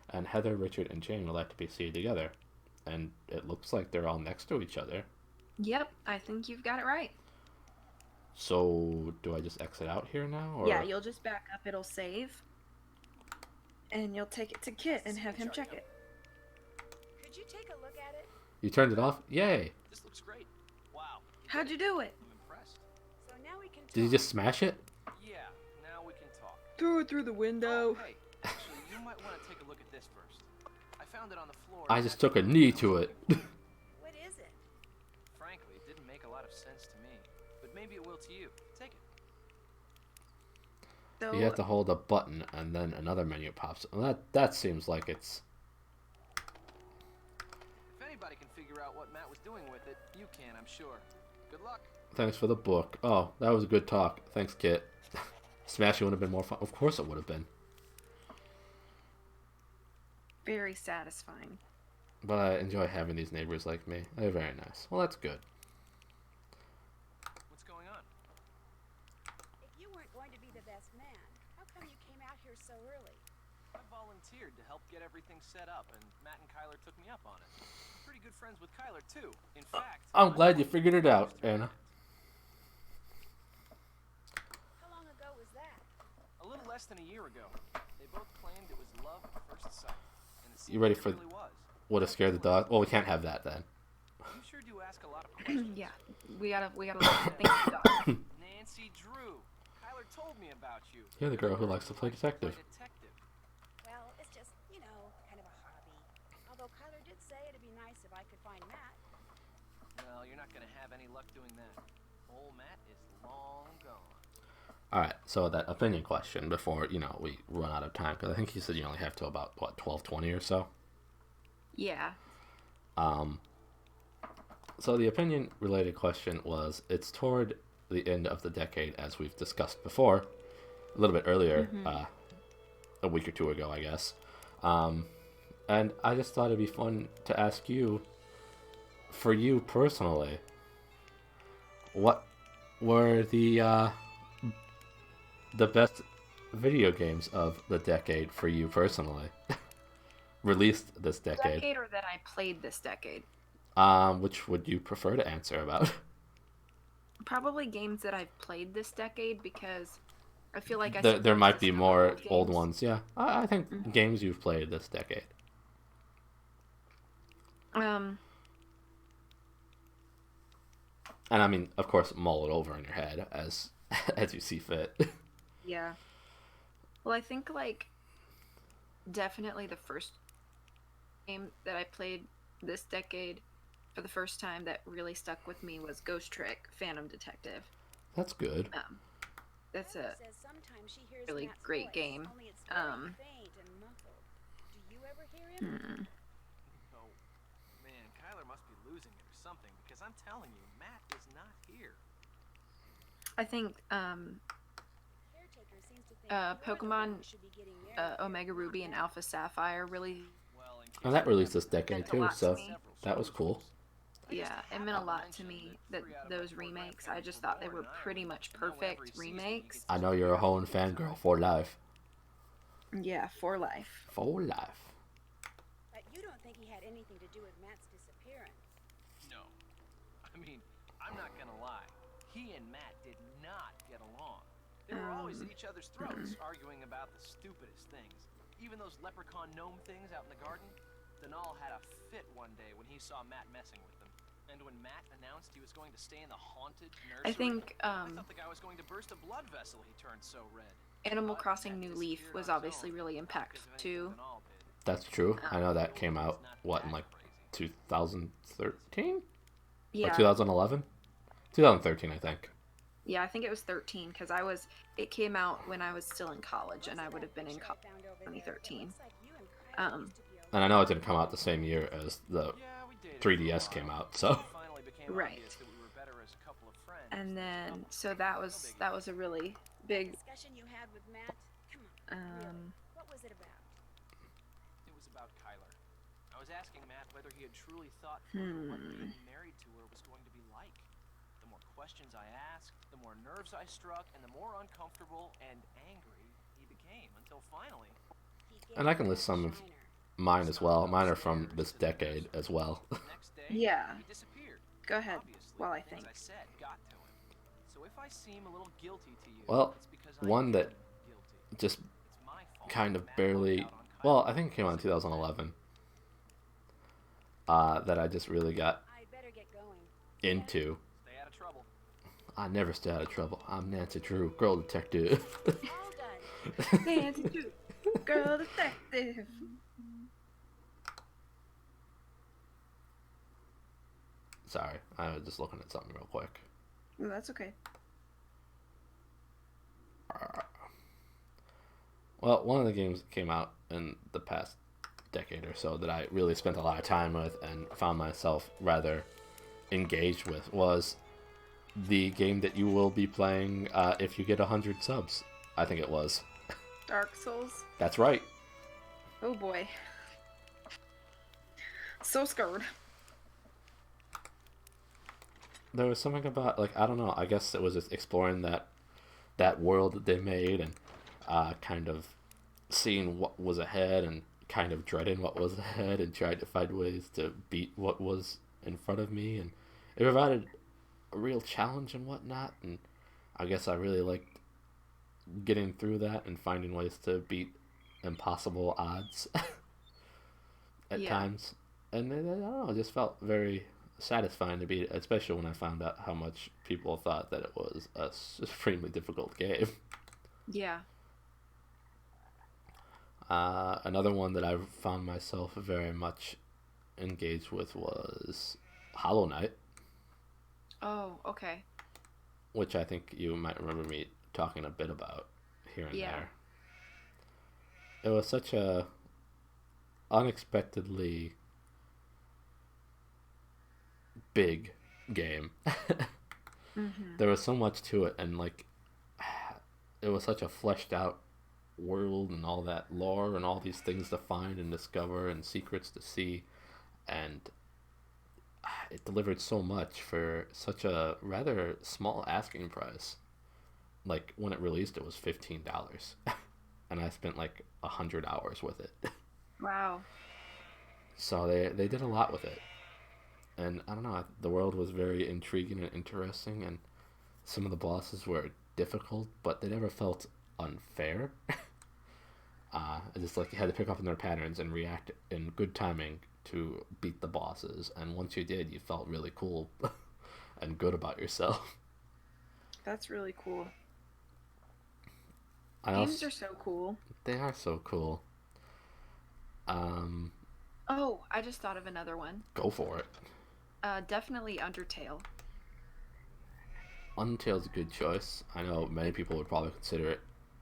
and Heather, Richard, and Jane would like to be seated together. And it looks like they're all next to each other. Yep, I think you've got it right. So, do I just exit out here now? Or? Yeah, you'll just back up, it'll save. And you'll take it to Kit and have him check it. Could you take a look at it? You turned it off? Yay! This looks great. Wow. How'd you do it? I'm impressed. So now we can talk. Did you just smash it? Yeah, now we can talk. Threw it through the window. Oh, hey, actually, you might want to take a look at this first. I found it on the floor. I just took a knee to it. What is it? Frankly, it didn't make a lot of sense to me, but maybe it will to you. Take it. So, You have to hold a button and then another menu pops up. That seems like it's... If anybody can figure out what Matt was doing with it, you can, I'm sure. Good luck. Thanks for the book. Oh, that was a good talk. Thanks, Kit. Smashing would have been more fun. Of course it would have been. very satisfying. But I enjoy having these neighbors like me. They're very nice. Well, that's good. What's going on? If you weren't going to be the best man, how come you came out here so early? I volunteered to help get everything set up, and Matt and Kyler took me up on it. I'm pretty good friends with Kyler, too. In fact... I'm glad you figured it out, Anna. How long ago was that? A little less than a year ago. They both claimed it was love at first sight. And it seemed You ready like for... it really was. Would have scared the dog? Well, we can't have that then. You sure do ask a lot of questions. Yeah, we gotta think of the dog. Nancy Drew. Kyler told me about you. You're the girl who likes to play detective. Well, it's just, kind of a hobby. Although Kyler did say it'd be nice if I could find Matt. Well, you're not going to have any luck doing that. Old Matt is long gone. Alright, so that opinion question before, we run out of time. Because I think he said you only have to about, 12:20 or so? Yeah. So the opinion related question was, it's toward the end of the decade, as we've discussed before, a little bit earlier, a week or two ago, I guess. And I just thought it'd be fun to ask you, for you personally, what were the best video games of the decade for you personally, released this decade? Decade or that I played this decade? Which would you prefer to answer about? Probably games that I've played this decade, because I feel like there might be more old games. ones. Yeah, I think games you've played this decade. Um, And I mean, of course, mull it over in your head as as you see fit. yeah. Well, I think like definitely the first game that I played this decade for the first time that really stuck with me was Ghost Trick Phantom Detective. That's good. That's a Emma says sometimes she hears really Matt's great voice, game. only it's very faint and muffled. Do you ever hear him? Oh, man, Kyler must be losing it or something, because I'm telling you, Matt is not here. I think Caretaker seems to think you're the Pokemon one who should be getting married. Omega Ruby and Alpha Sapphire really, Well, in And case that you released this haven't decade meant a too, lot to so me. that was cool. yeah, it meant a lot to me that those remakes. I just thought they were pretty much perfect remakes. I know you're a Hoenn fangirl for life. Yeah, for life. For life. But you don't think he had anything to do with Matt's disappearance? No. I mean, I'm not gonna lie. He and Matt did not get along. They were always at each other's throats, arguing about the stupidest things. Even those leprechaun gnome things out in the garden. Denal had a fit one day when he saw Matt messing with them. And when Matt announced he was going to stay in the haunted nursery, I think I thought the guy was going to burst a blood vessel. He turned so red. Animal But Crossing Matt New Leaf disappeared was on his obviously own, really not because impactful of too. anything Denal did. That's true. I know that came out, what, in like 2013? Or Yeah, 2011? 2013, I think. yeah, I think it was 13 because it came out when I was still in college, and I would have been in college. 2013. And I know it didn't come out the same year as the Yeah, we dated 3DS for a came while. out, so. It finally became Right. obvious that we were better as a couple of friends. And then, Couple. so that was a really big, Discussion you had with Matt? Come on, really? What was it about? It was about Kyler. I was asking Matt whether he had truly thought through what being married to her was going to be like. The more questions I asked, the more nerves I struck, and the more uncomfortable and angry he became, until finally... He gave And I can you list that some of shiner. mine as well. Mine are from this decade as well. The next day, Yeah. he disappeared. Go ahead, Obviously, while I the things think. I said got to him. So if I seem a little guilty to you, Well, it's because I one am that guilty. just It's my fault kind that of Matt barely... walked out on Kyler. Well, I think it came out in 2011. That I just really got I better get going. into. Stay out of trouble. I never stay out of trouble. I'm Nancy Drew, girl detective. All done. Nancy Drew, girl detective. Sorry, I was just looking at something real quick. No, that's okay. Well, one of the games that came out in the past decade or so that I really spent a lot of time with and found myself rather engaged with was the game that you will be playing if you get 100 subs. I think it was. Dark Souls. That's right. Oh boy. So scared. There was something about, like, I don't know, I guess it was just exploring that world that they made and kind of seeing what was ahead and kind of dreading what was ahead and trying to find ways to beat what was in front of me, and it provided a real challenge and whatnot, and I guess I really liked getting through that and finding ways to beat impossible odds at Yeah. times, and I don't know, it just felt very satisfying to beat it, especially when I found out how much people thought that it was a supremely difficult game. Yeah. Another one that I found myself very much engaged with was Hollow Knight, Oh, okay. which I think you might remember me talking a bit about here and Yeah. there. It was such a unexpectedly big game. Mm-hmm. There was so much to it, and like, it was such a fleshed out world and all that lore and all these things to find and discover and secrets to see, and it delivered so much for such a rather small asking price. Like when it released, it was $15, and I spent like 100 hours with it. Wow. So they did a lot with it, and I don't know. The world was very intriguing and interesting, and some of the bosses were difficult, but they never felt unfair. It's just like you had to pick up on their patterns and react in good timing to beat the bosses, and once you did, you felt really cool and good about yourself. That's really cool. I Games also, are so cool. they are so cool. Um, Oh, I just thought of another one. go for it. Definitely Undertale. Undertale's a good choice. I know many people would probably consider it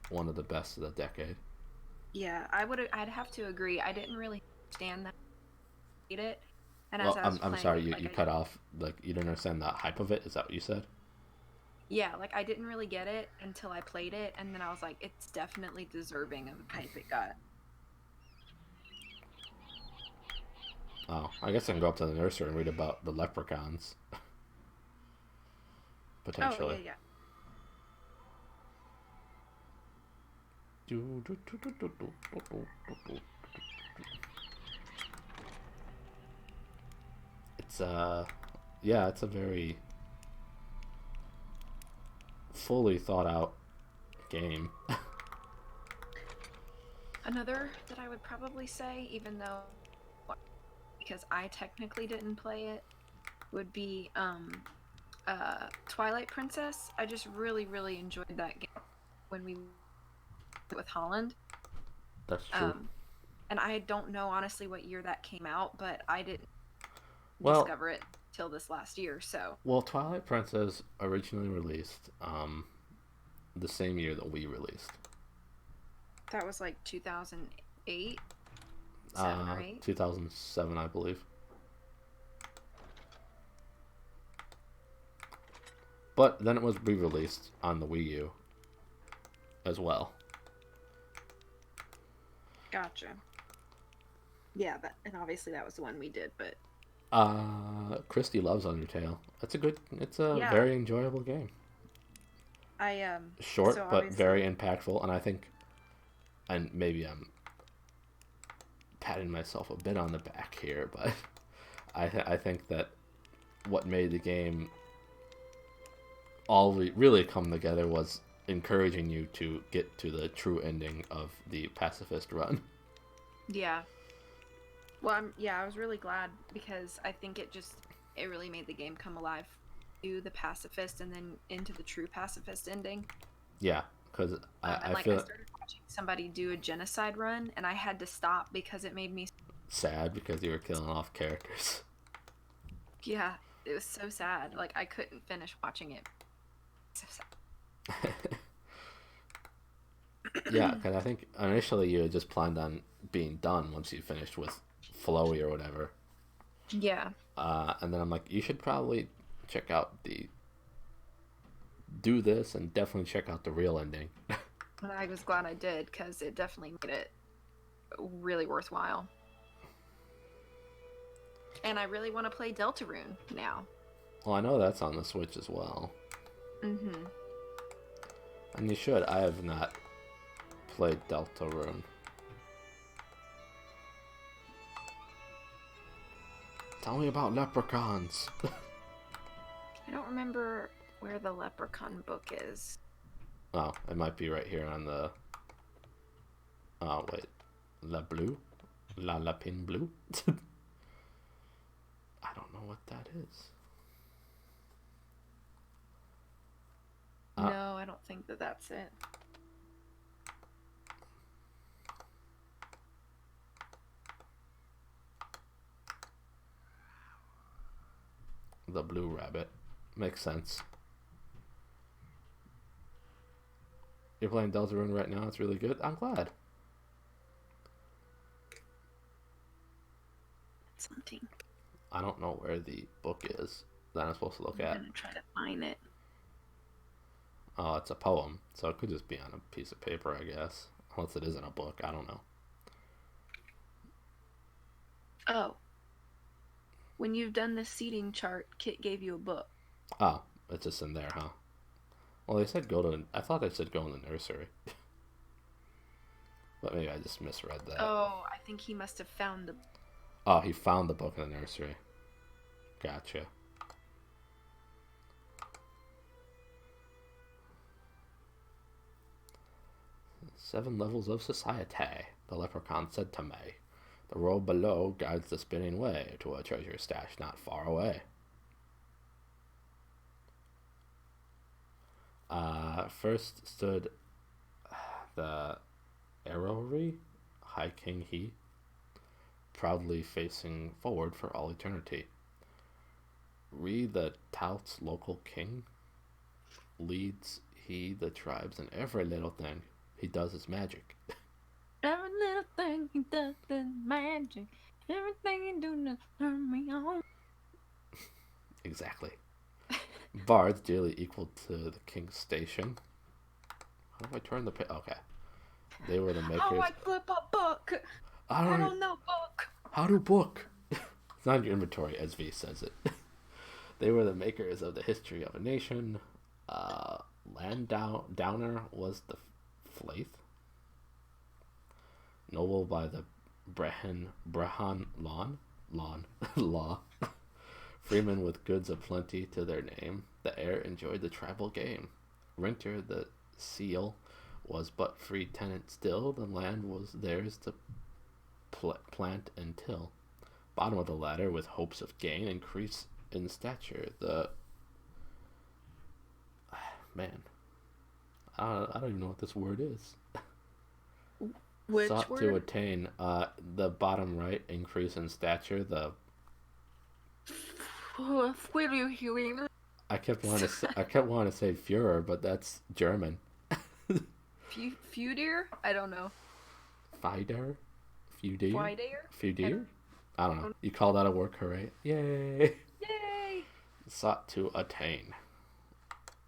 one of the best of the decade. Yeah, I'd have to agree. I didn't really understand that. Hate it, and as Well, I was I'm playing sorry, it, you cut off. Like, you didn't understand the hype of it? Is that what you said? yeah, like I didn't really get it until I played it, and then I was like, it's definitely deserving of the hype it got. Oh, I guess I can go up to the nursery and read about the leprechauns. Oh yeah, Potentially. yeah. It's yeah, it's a very fully thought out game. Another that I would probably say, even though because I technically didn't play it, would be Twilight Princess. I just really, really enjoyed that game when we went with Holland. That's true. And I don't know honestly what year that came out, but I didn't Well, discover it till this last year. So well, Twilight Princess originally released the same year that we released. that was like 2008, 7 or 8. 2007, I believe. But then it was re-released on the Wii U as well. Gotcha. Yeah, and obviously that was the one we did, but Christy loves Undertale. It's a yeah, very enjoyable game. I Short so but very obviously impactful, and I think, and maybe I'm patting myself a bit on the back here, but I think that what made the game all really come together was encouraging you to get to the true ending of the pacifist run. yeah. Well, I was really glad because I think it really made the game come alive to the pacifist and then into the true pacifist ending. Yeah, because And I like I feel started watching somebody do a genocide run, and I had to stop because it made me. sad because you were killing off characters. Yeah, it was so sad. Like I couldn't finish watching it. So sad. Yeah, because I think initially you had just planned on being done once you finished with Flowy or whatever. Yeah. And then I'm like, you should probably check out do this and definitely check out the real ending. And I was glad I did because it definitely made it really worthwhile. And I really want to play Deltarune now. Well, I know that's on the Switch as well. Mm-hmm. And you should. I have not played Deltarune. Tell me about leprechauns. I don't remember where the Leprechaun book is. Oh, it might be right here on the... Oh, wait. La Blue? La Lapin Blue? I don't know what that is. No, I don't think that's it. The Blue Rabbit. Makes sense. You're playing Deltarune right now. It's really good. I'm glad. Something. I don't know where the book is that I'm supposed to look at. I'm gonna try to find it. Oh, it's a poem, so it could just be on a piece of paper, I guess. Unless it isn't a book, I don't know. Oh. When you've done the seating chart, Kit gave you a book. Oh, it's just in there, huh? Well, they said go to... I thought they said go in the nursery. But maybe I just misread that. Oh, I think he must have found the... Oh, he found the book in the nursery. Gotcha. "7 levels of society," the leprechaun said to me. "The road below guides the spinning way to a treasure stash not far away." First stood the arrowry, High King he, proudly facing forward for all eternity. Re the Tout's local king, leads he the tribes in every little thing he does is magic. Every little thing he does is magic. Everything he do to turn me on. Exactly. Bards dearly equal to the king's station. How do I turn the page? Okay. They were the makers. Oh, I flip a book. I don't know book. How to book? It's not in your inventory, as V says it. They were the makers of the history of a nation. Landowner was the Flaith. Noble by the Brehan law. Freemen with goods aplenty to their name. The heir enjoyed the tribal game. Renter the seal was but free tenant still. The land was theirs to plant and till. Bottom of the ladder, with hopes of gain, increase in stature. The man, I don't even know what this word is. Which Sought word? to attain. The bottom right, increase in stature. The What are you hearing? I kept wanting to say Führer, but that's German. Feudir? I don't know. Fider? Fudir? Feudir? Fudir? I don't know. You call that a word correct? Yay! Yay! Sought to attain.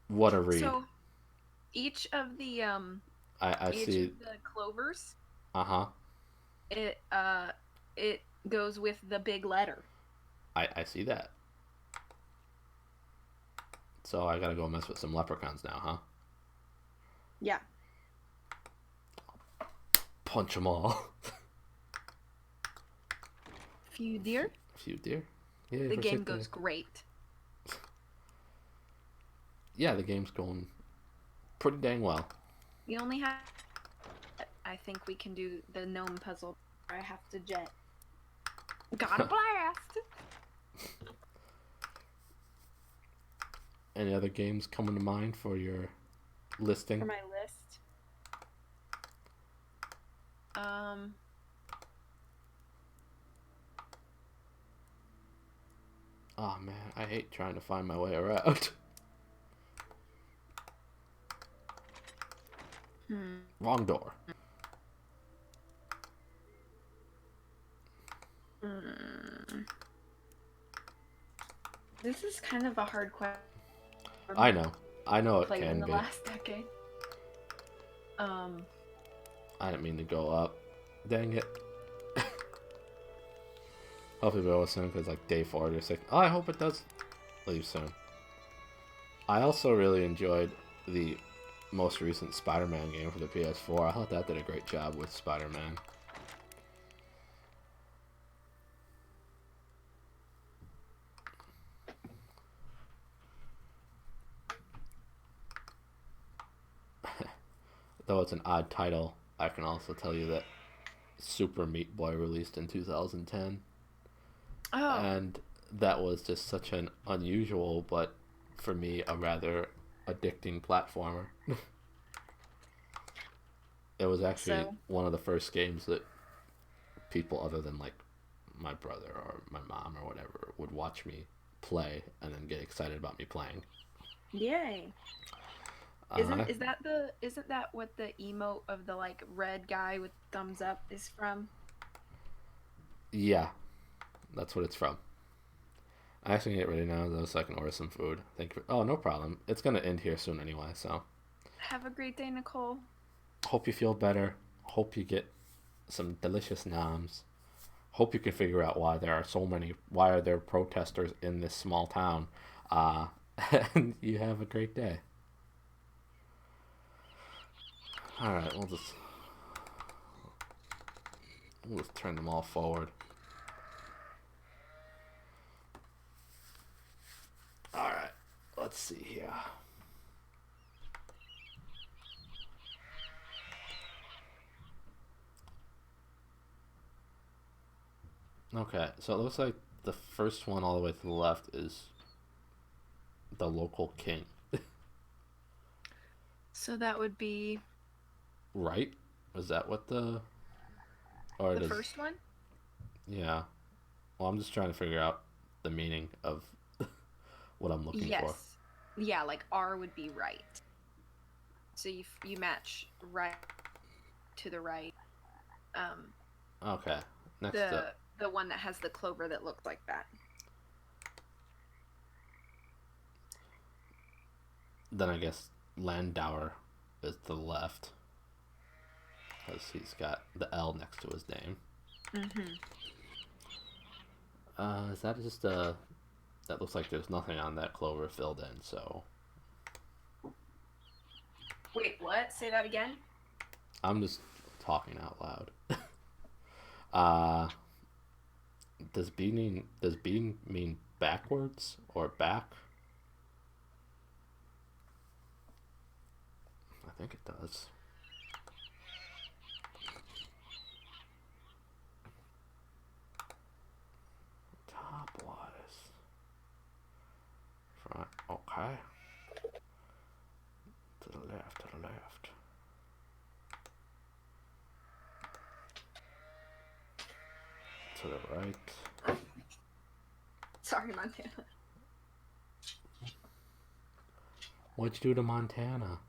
What a read. So, each of the I each see. of the clovers, Uh-huh. it goes with the big letter. I see that. So I gotta go mess with some leprechauns now, huh? Yeah. Punch them all. Feudir? Fudir? Yeah, The game goes great. Yeah, the game's going pretty dang well. We only have... I think we can do the gnome puzzle. I have to jet. Got a blast! Any other games coming to mind for your listing? For my list. Oh man, I hate trying to find my way around. Wrong door. This is kind of a hard question. I know it Played in can the be. last decade. I didn't mean to go up. Dang it. Hopefully we'll go soon because like day 4 or 6. Oh, I hope it does leave soon. I also really enjoyed the most recent Spider-Man game for the PS4. I thought that did a great job with Spider-Man. Though it's an odd title, I can also tell you that Super Meat Boy released in 2010. Oh. And that was just such an unusual, but for me, a rather addicting platformer. It was actually one of the first games that people other than like my brother or my mom or whatever would watch me play and then get excited about me playing. Yay. Isn't that what the emote of the like red guy with thumbs up is from? Yeah, that's what it's from. I actually get ready now though so I can order some food. Thank you. Oh, no problem. It's gonna end here soon anyway, so Have a great day, Nicole. Hope you feel better. Hope you get some delicious noms. Hope you can figure out why why are there protesters in this small town. Uh, and you have a great day. All right, we'll just turn them all forward. All right, let's see here. Okay, so it looks like the first one all the way to the left is the local king. So that would be Right? Is that what or the does first one? yeah. Well, I'm just trying to figure out the meaning of what I'm looking for. Yes. Yeah, like R would be right. So you match right to the right. Okay. Next up. The one that has the clover that looks like that. Then I guess Landauer is to the left. Because he's got the L next to his name. Mm-hmm. Is that just that looks like there's nothing on that clover filled in, so Wait, what? Say that again? I'm just talking out loud. Does B mean backwards or back? I think it does. Top wise. Front, okay. To the left, to the left. To the right. Sorry, Montana. What'd you do to Montana?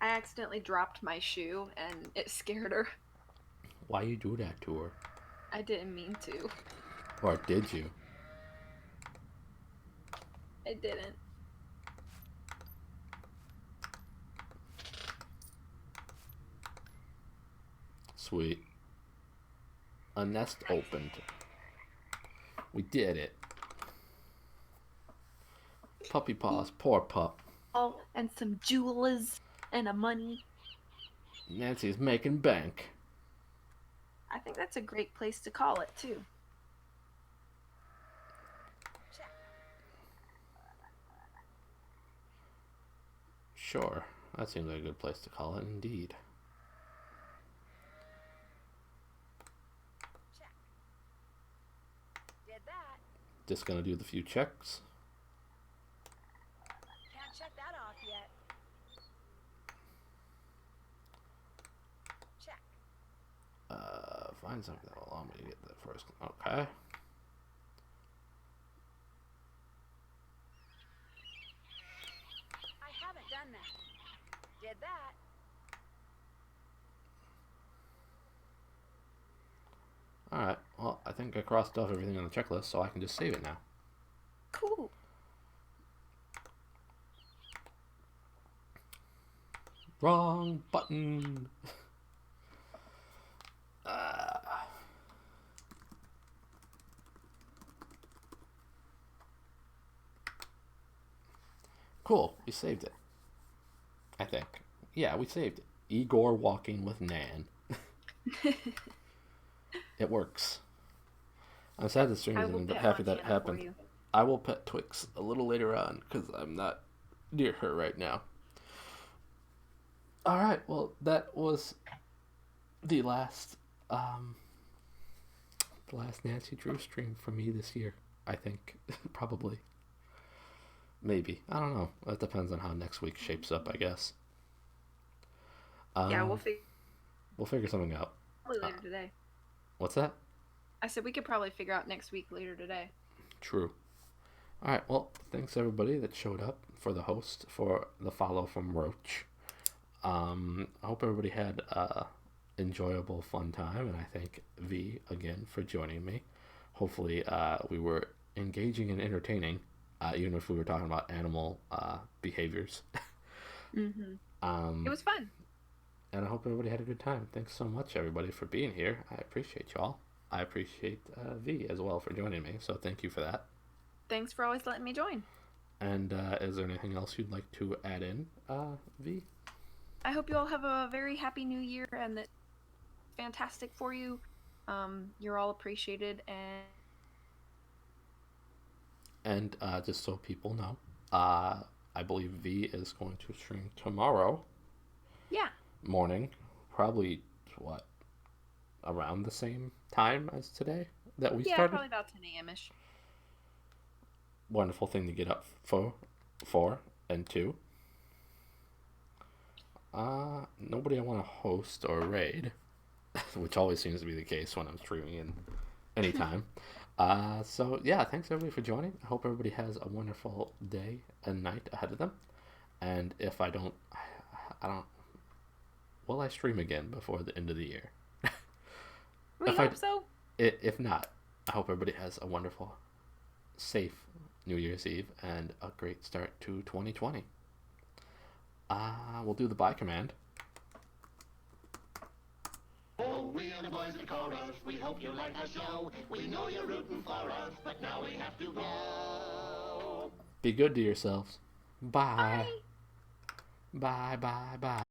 I accidentally dropped my shoe and it scared her. Why you do that to her? I didn't mean to. Or did you? I didn't. Sweet. A nest opened. We did it. Puppy paws, poor pup. Oh, and some jewels and a money. Nancy's making bank. I think that's a great place to call it, too. Sure, that seems like a good place to call it indeed. Did that. Just gonna do the few checks. Can't check that off yet. Check. Find something that will allow me to get that first. Okay. I haven't done that. Did that. Alright, well, I think I crossed off everything on the checklist, so I can just save it now. Cool. Wrong button! Cool, we saved it. I think. Yeah, we saved it. Igor walking with Nan. It works. I'm sad the stream isn't, but happy that it happened. I will pet Twix a little later on because I'm not near her right now. All right, well, that was the last Nancy Drew stream for me this year. I think probably, maybe, I don't know. That depends on how next week shapes up, I guess. Yeah, we'll figure something out. later today. What's that? I said we could probably figure out next week later today. True. All right. Well, thanks everybody that showed up for the host for the follow from Roach. I hope everybody had a enjoyable, fun time, and I thank V again for joining me. Hopefully, we were engaging and entertaining, even if we were talking about animal behaviors. Mm-hmm. It was fun. And I hope everybody had a good time. Thanks so much, everybody, for being here. I appreciate y'all. I appreciate V as well for joining me, so thank you for that. Thanks for always letting me join. And is there anything else you'd like to add in, V? I hope you all have a very happy new year and that fantastic for you. You're all appreciated. And just so people know, I believe V is going to stream tomorrow. Yeah. Morning, probably what, around the same time as today that we started. Yeah, probably about 10 a.m.-ish. Wonderful thing to get up for and to. Nobody I want to host or raid, which always seems to be the case when I'm streaming in anytime. So yeah, thanks everybody for joining. I hope everybody has a wonderful day and night ahead of them. And if I don't, will I stream again before the end of the year? We hope so. If not, I hope everybody has a wonderful, safe New Year's Eve and a great start to 2020. We'll do the bye command. Oh, we are the boys in chorus. We hope you like our show. We know you're rooting for us, but now we have to go. Be good to yourselves. Bye. Bye, bye, bye.